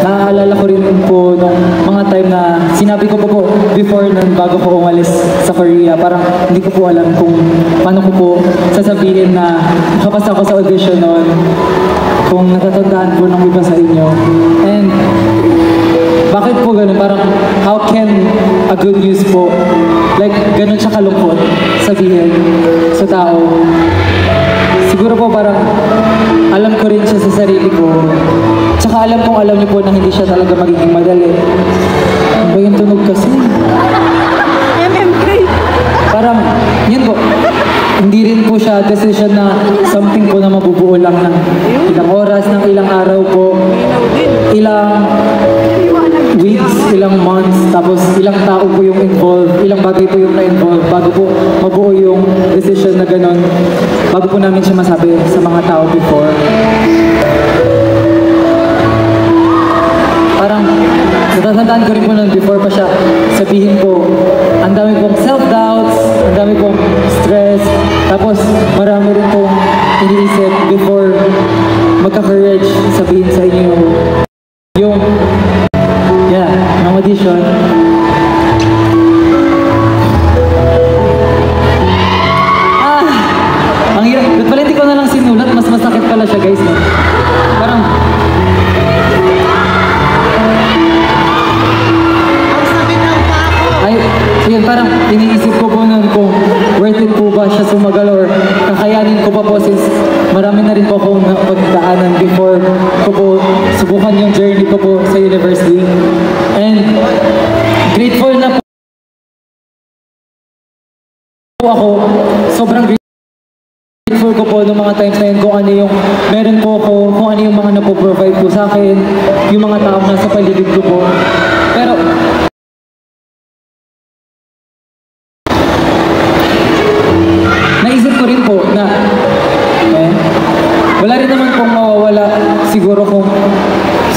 naaalala ko rin po nung mga time na sinabi ko po before nun bago ko umalis sa Korea, parang hindi ko po alam kung paano ko po sasabihin na nakapasa ako sa audition noon, kung natatandaan po ng iba sa inyo. And bakit po ganun? Parang how can a good news po, like ganun siya kalungkot sabihin sa tao. Siguro po parang alam ko rin siya sa sarili ko. Tsaka alam niyo po na hindi siya talaga magiging madali. Ano ba yung tunog kasi? Parang, yun po. Hindi rin po siya decision na something po na mabubuo lang ng ilang oras, ng ilang araw po, ilang weeks, ilang months, tapos ilang tao po yung involved, ilang bagay po yung na-involve bago po mabuo yung decision na gano'n, bago po namin siya masabi sa mga tao before. Parang natatandaan ko rin po nun before pa siya sabihin po, ang dami pong self-doubts, ang dami pong stress, tapos marami rin pong iniisip before magka-courage sabihin sa inyo yung ng audition. Ang hirap. Ba't pala hindi ko na lang sinulat, mas masakit pala siya guys. No? Parang yun, parang iniisip ko po nun kung worth it po ba siya sumagal or kakayanin ko pa po since marami na rin po akong pagdaanan before ko po subukan yung journey ko po sa university. And grateful na po ako, sobrang grateful ko po noong mga times na yun kung ano yung meron po ako, kung ano yung mga napoprovide po sa akin, yung mga taong nasa paligid ko po. Pero naisip ko rin po na wala rin naman pong mawawala siguro kung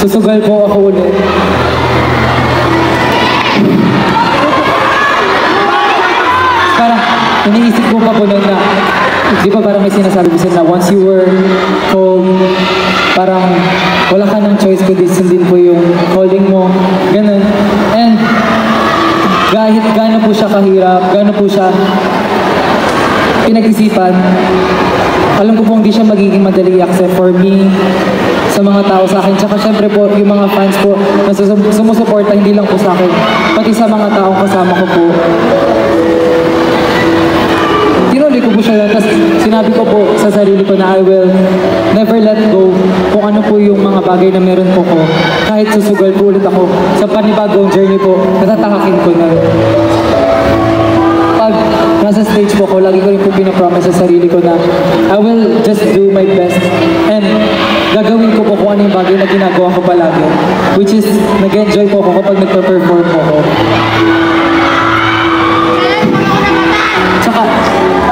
susugal po ako ulit. Parang iniisip ko pa po nun na di ba parang may sinasabi ko na once you were home, parang wala ka ng choice kundi sundin po yung calling mo, ganun. And kahit gaano po siya kahirap, gaano po siya pinag-isipan, alam ko pong hindi siya magiging madali accept for me, sa mga tao sa akin. Tsaka syempre po, yung mga fans po na sumusuporta hindi lang po sa akin, pati sa mga taong kasama ko po. Tinuloy ko po siya, tapos sinabi ko po sa sarili ko na I will never let go kung ano po yung mga bagay na meron po ko. Kahit susugal po ulit ako sa panibagong journey po, natatakakin ko na. Pag nasa stage po ko, lagi ko rin po pinapromise sa sarili ko na I will just do my best and gagawin ko po kung ano yung bagay na ginagawa ko palagi, which is nag-enjoy po ako kapag nagpa-perform po ako. Tsaka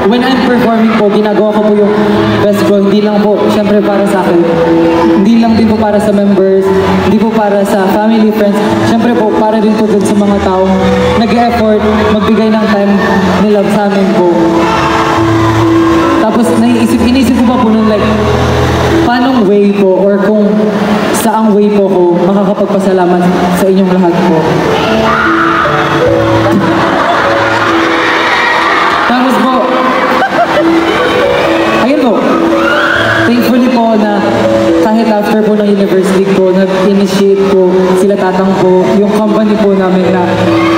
when I'm performing po, ginagawa ko po yung best ko, hindi lang po syempre para sa akin, hindi lang din po para sa members, hindi po para sa family, friends, syempre po para din po dun sa mga taong nag-e-effort, magbigay ng time nila sa amin po. Tapos inisip ko pa po nun like, paanong way po or kung saang way po ko makakapagpasalamat sa inyong lahat po. Tapos po, ayun po, thankfully po na kahit after po ng university ko, nag-initiate po sila Tatang po, yung company po namin na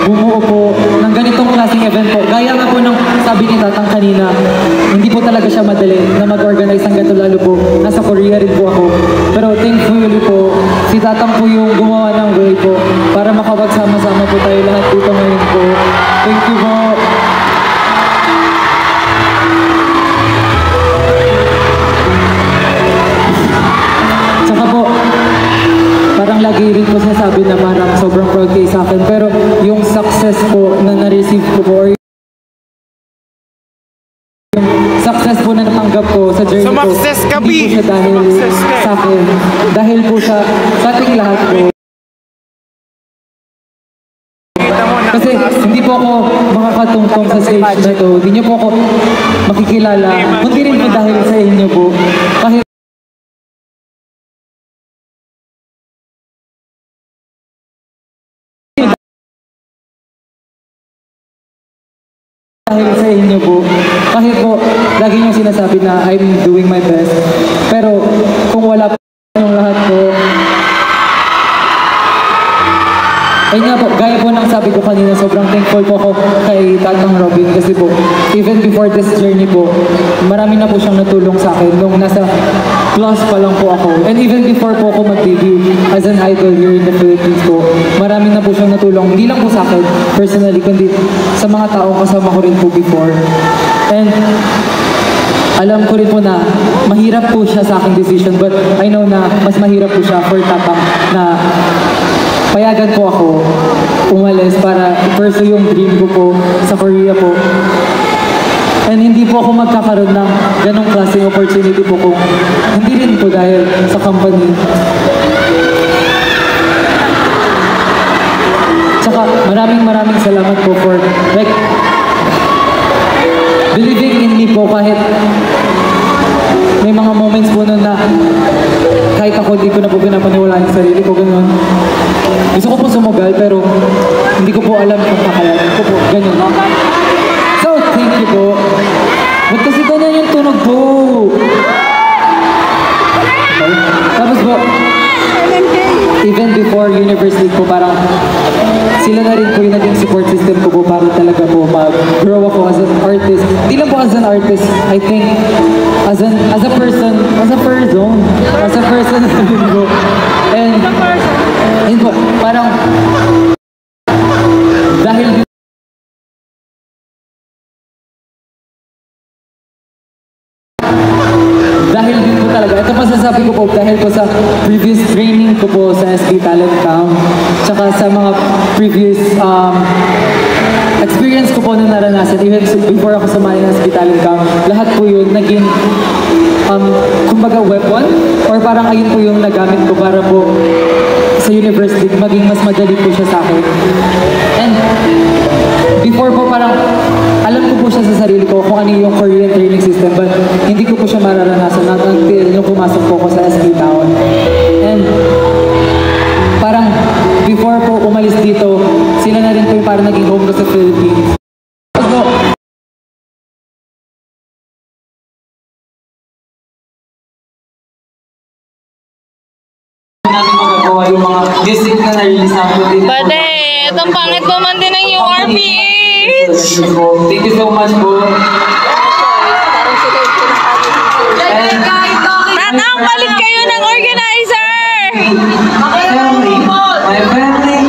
bumuo po ng ganitong klaseng event po. Gaya nga po ng sabi ni Tatang kanina, hindi po talaga siya madali na mag-organize ng ganito, lalo po nasa Korea rin po ako. Pero thankfully po, si Tatang po yung gumawa ng way po para makapagsama-sama po tayo lahat dito ngayon po. Thank you po. Tsaka po, parang lagi rin po sinasabi na parang sobrang proud kayo sa akin. Pero yung success po na na-receive ko po, or yung success po na natanggap ko sa journey ko, Sumakses ka, hindi po siya dahil Sumakses ka. sa akin. Dahil po siya sa ating lahat po. Kasi hindi po ako makakatungtong sa stage na to. Hindi niyo po ako makikilala. Kundi rin po dahil sa inyo po. Kahit dahil sa inyo po. Kahit po, lagi niyong sinasabi na I'm doing my best. Pero kung wala po yung lahat po, ayun nga po, gaya po ng sabi ko kanina, sobrang thankful po ako kay Tatang Robin kasi po, even before this journey po, marami na po siyang natulong sa akin nung nasa class pa lang po ako. And even before po ako mag-debut as an idol here in the Philippines po, marami na po siyang natulong, hindi lang po sa akin personally, kundi sa mga taong kasama ko rin po before. And alam ko rin po na mahirap po siya sa aking decision, but I know na mas mahirap po siya for Tatang na payagan po ako umalis para i-pursue yung dream ko po sa Korea po. And hindi po ako magkakaroon ng ganong klaseng opportunity po kung hindi rin po dahil sa company. Tsaka maraming salamat po for like believing in me po kahit may mga moments po nun na kahit ako di ko na po pinapaniwalaan yung sarili ko, gano'n. Gusto ko po sumugal pero hindi ko po alam kung kakayanin ko po, gano'n. So, thank you po. Ba't kasi ganyan yung tunog po? Okay. Tapos po, even before university po, parang sila na rin po yung naging support system ko po para talaga po mag-grow ako as an artist. Hindi lang po as an artist, I think as a person po. And yun po, parang dahil din po talaga, ito pa sasabi ko po, dahil po sa previous training ko po sa SB Talent Camp, tsaka sa mga previous experience ko po na naranasan, even before ako sumali ng SB Talent Camp, lahat po yun naging kumbaga weapon, or parang ayun po yung nagamit ko para po sa university, maging mas madali po siya sa akin. And before po parang alam ko po siya sa sarili ko kung ano yung Korean training system, but hindi ko po siya mararanasan not until nung pumasok po ako sa SB Town. And parang before po umalis dito, sila na rin po yung parang naging home ko sa Philippines. So, namin magagawa yung mga music na na-release namin din. Bade, itong pangit naman din ng URPH. Thank you so much po. And Tatang, balik kayo ng organizer! family, my family.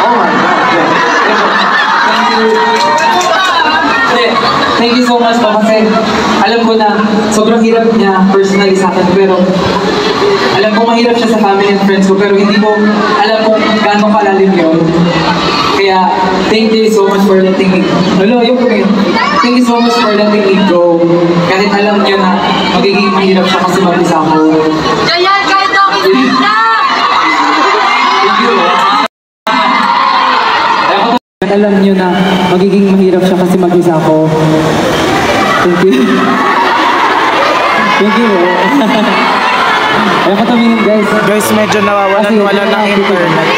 Oh my God. Thank you. Thank you so much po kasi alam ko na sobrang hirap niya personally sa akin, pero alam ko mahirap siya sa family and friends ko, pero hindi ko alam kung gaano kalalim yun. Kaya, thank you so much for letting me, thank you so much for letting me go. Kahit alam niyo na magiging mahirap siya kasi mag-isa ako. Jayan, kahit ako na! Thank you. Kahit alam niyo na magiging mahirap siya kasi mag-isa ako. Thank you. Thank you. Ayaw ko tumingin, guys. Guys, medyo nawawalan ng internet.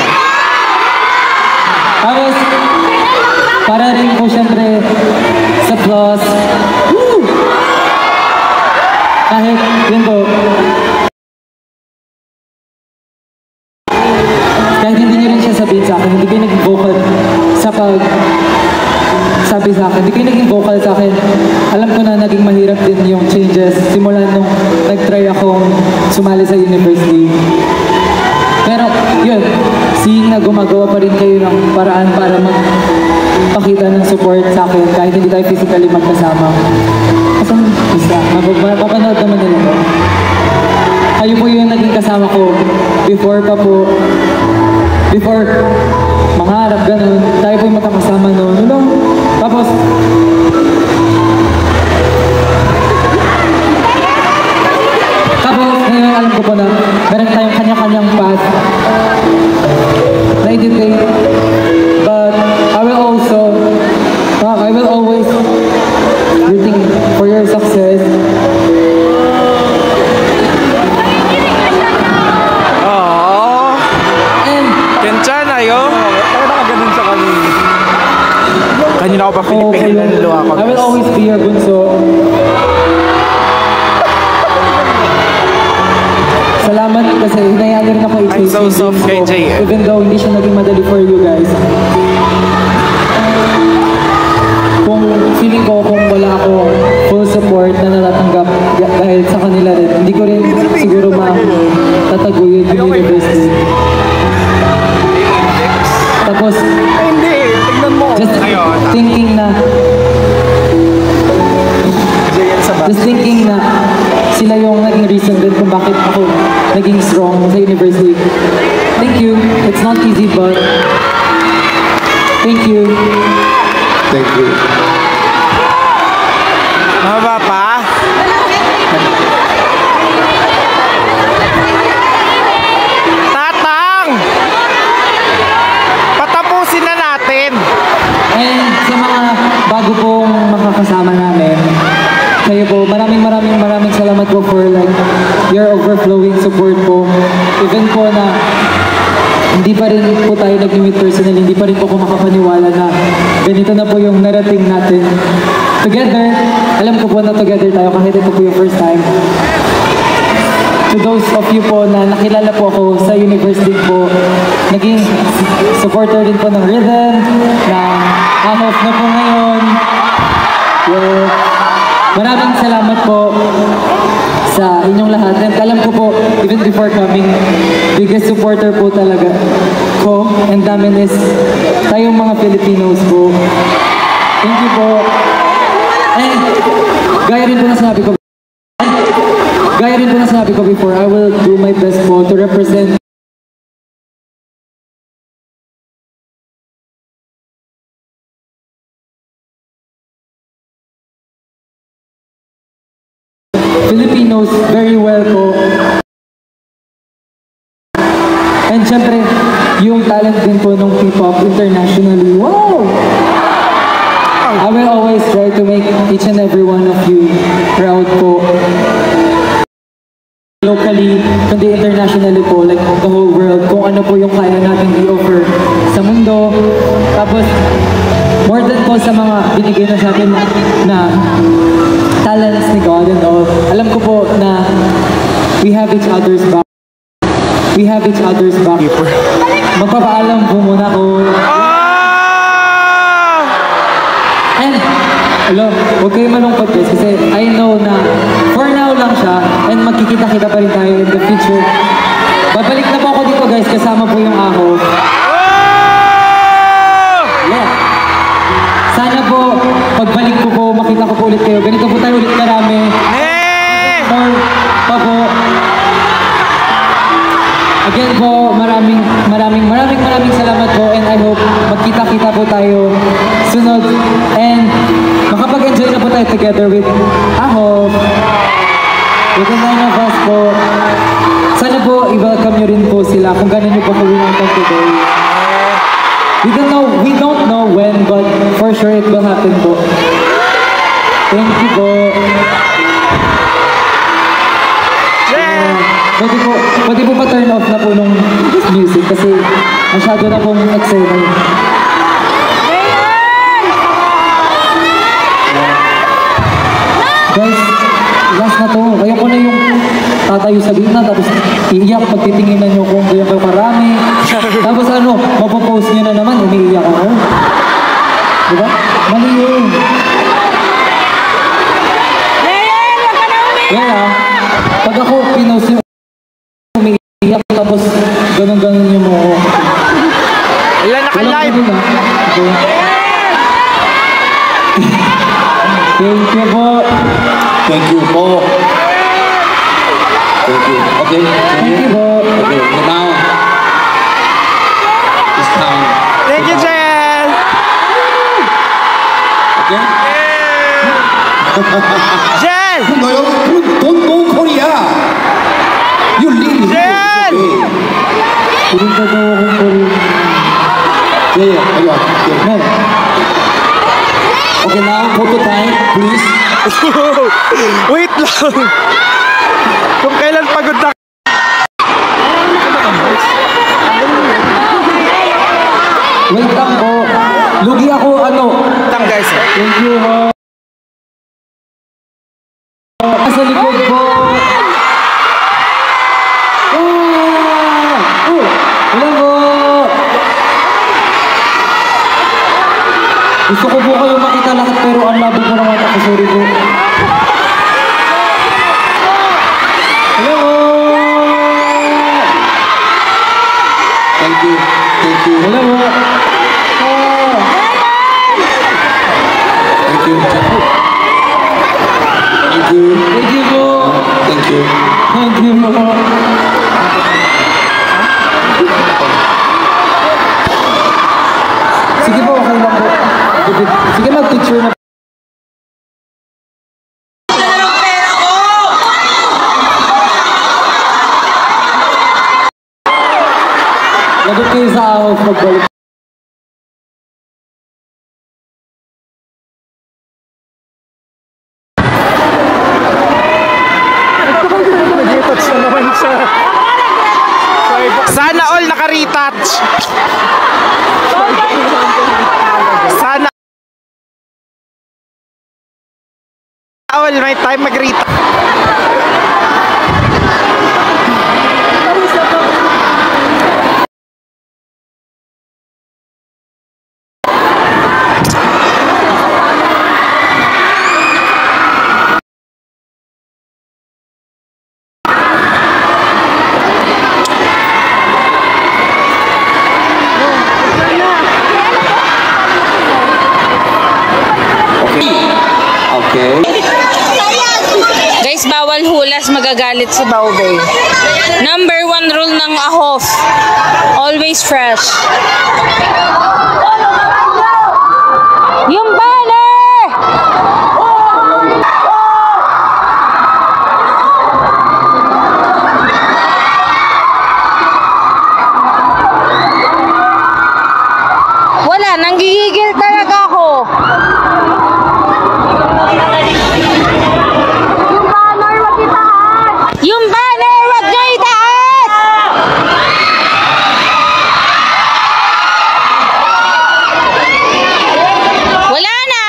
Tapos, para rin po siyempre sa plus. Woo! Kahit, yun po, kahit hindi niyo rin siya sabihin sa akin, hindi kayo nag-vocal sa pag sabi sa sa akin, hindi kayo naging vocal sa akin. Alam ko na naging mahirap din yung changes simulan nung nag-try akong sumali sa university. Pero yun, seeing na gumagawa pa rin kayo ng paraan para magpakita ng support sa akin kahit hindi tayo physically magkasama. Kasan isa, mapapanood naman nila ko. Kayo po yung naging kasama ko before mangarap, ganun. Tayo po yung magkakasama noon. Tapos, ngayon alam ko po na meron tayong kanya-kanyang path na i-dictate. But I will always rooting for your success. Kanina ko pa Pilipinan ako. I will always be your bunso. Salamat kasi hinayaan rin ako i-chase. I'm so soft kay JM. Even though hindi siya naging madali for you guys. Kung feeling ko kung wala ako full support na natatanggap dahil sa kanila rin, hindi ko rin siguro matataguyod yung university. Tapos, just thinking na sila yung naging reason din kung bakit ako naging strong sa university. Thank you. It's not easy, but thank you. Thank you. Mababa pa? Tatang! Patapusin na natin! And sa mga bago pong makakasama namin, kayo po, maraming salamat po for like your overflowing support po. Even po na hindi pa rin po tayo nag-meet personally, hindi pa rin po ako makapaniwala na ganito na po yung narating natin. Together, alam ko po na together tayo kahit ito po yung first time. To those of you po na nakilala po ako sa university po, naging supporter din po ng Rhythm, na AHOF na po ngayon. Maraming salamat po sa inyong lahat. And alam ko po, even before coming, biggest supporter po talaga ko and namin is tayong mga Filipinos po. Thank you po. And gaya rin po na sinabi ko before, I will do my best po to represent Filipinos very well po. And syempre, yung talent din po ng P-pop internationally. Wow! I will always try to make each and every one of you proud po. Locally, kundi internationally po, like the whole world, kung ano po yung kaya natin i-offer sa mundo. Tapos, more than po sa mga binigay na sa atin na talents ni God and all, alam ko po na we have each other's back. We have each other's back. Magpapaalam po muna ko. And, huwag kayo malungkot guys kasi I know na for now lang siya and magkikita-kita pa rin tayo in the future. Babalik na po ako dito guys, kasama po yung AHOF. Yeah. Sana po, pagbalik ko po, makita ko po ulit kayo. Ganito po tayo ulit karami. More pa po. Again po, maraming salamat po and I hope magkita-kita po tayo sunod and makapag-enjoy na po tayo together with AHOF. With the 9 of us po. Sana po, i-welcome nyo rin po sila kung gano'n nyo po kawinatan today. We don't know when, but for sure it will happen po. Thank you po. Pwede po pa-turn off na po nung music kasi masyado na pong excited. Guys, last na to. Kaya ko na yung tatayo sa gitna tapos iiyak pag titinginan nyo kung ganyan kayo karami. Tapos mapopost nyo na naman, umiiyak ako. Diba? Mali yun. Kaya, pag ako pinost yung umiiyak tapos ganun-ganun yung mo. Wala naka-live. Thank you po. Thank you po. Thank you. Okay. Thank you po. Okay. Now, it's time. Thank you, Jen. Okay. Jen! No, don't go Korea. You leave. Jen! Pinunta daw akong Korea. Yeah, ayun. Okay. Okay, now photo time, please. Wait lang. Kung kailan pagod na. Wait lang po. Lugi ako, ano. Tang guys. Thank you po. Sa likod po. Hello po. Gusto ko po kayo makita lahat pero ang labog ko naman ako. Sorry po. Hello po. Thank you. Thank you. Hello po. Thank you. Thank you. Thank you po. Thank you. Thank you po. Sige po, okay lang po. Sige, mag-picture na. Lagot kayo sa house pagbalik. Sana all naka-retouch. Sana all may time mag-retouch. Okay. Guys, bawal hulas, magagalit si Baubay. Number 1 rule ng AHOF, always fresh. Yung banner! Wala, nanggigigil talaga ako. Yung banner, wag nyo itaas! Wala na!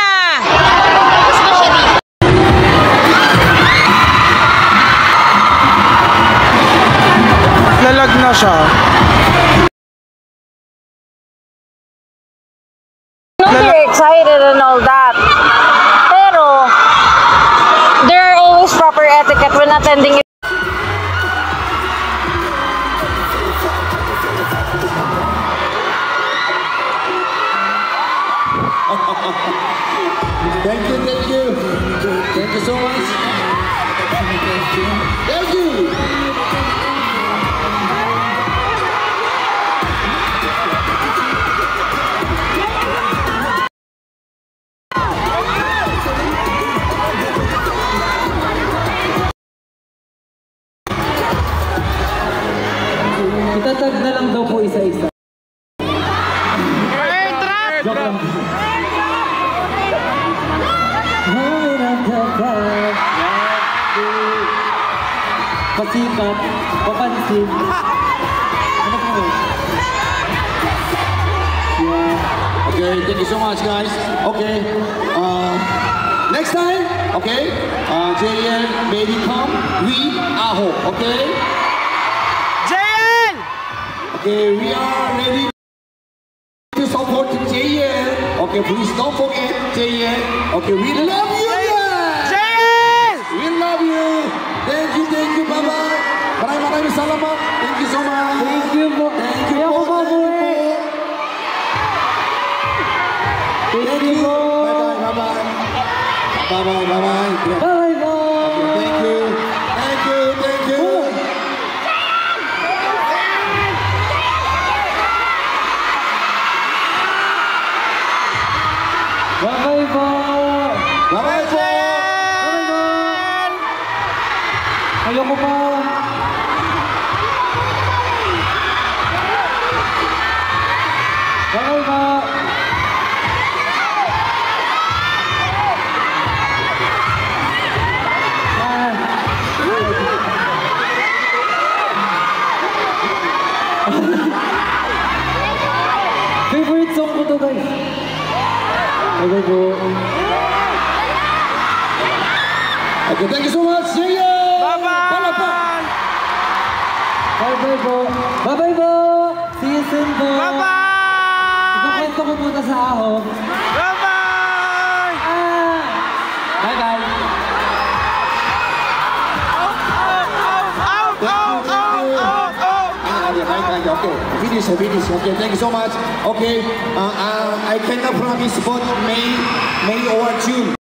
Lalag na siya. They're excited and all that. Pero, there are always proper etiquette when attending. Thank you, thank you. Thank you so much. Thank you. Itatag na lang daw po isa-isa. Joke lang. Pasikat, papansin. Ano po? Yeah. Okay, thank you so much, guys. Okay. Next time, okay? JN, baby, come. We Aho, okay? JN! Okay, we are ready to support JN. Okay, please don't forget, JL. Okay, we love you guys. JL! We love you. Thank you, bye-bye. Maraming salamat. Thank you so much. Thank you po. Thank you Ayaw po. ko mabuhay. Thank you. Bye-bye. Bye-bye. Bye po. Thank you. Bye po. Bye-bye po. Ayaw ko pa. Bye po. Favorite song ko to, guys. Bye po. Okay, thank you so much. See ya. Bye-bye! Bye-bye po. Bye-bye po. See you soon po. Bye-bye! Ikukwento ko muna sa ahog. Bye-bye! Bye-bye. Okay, finish. Okay, thank you so much. Okay, I cannot promise but May or June.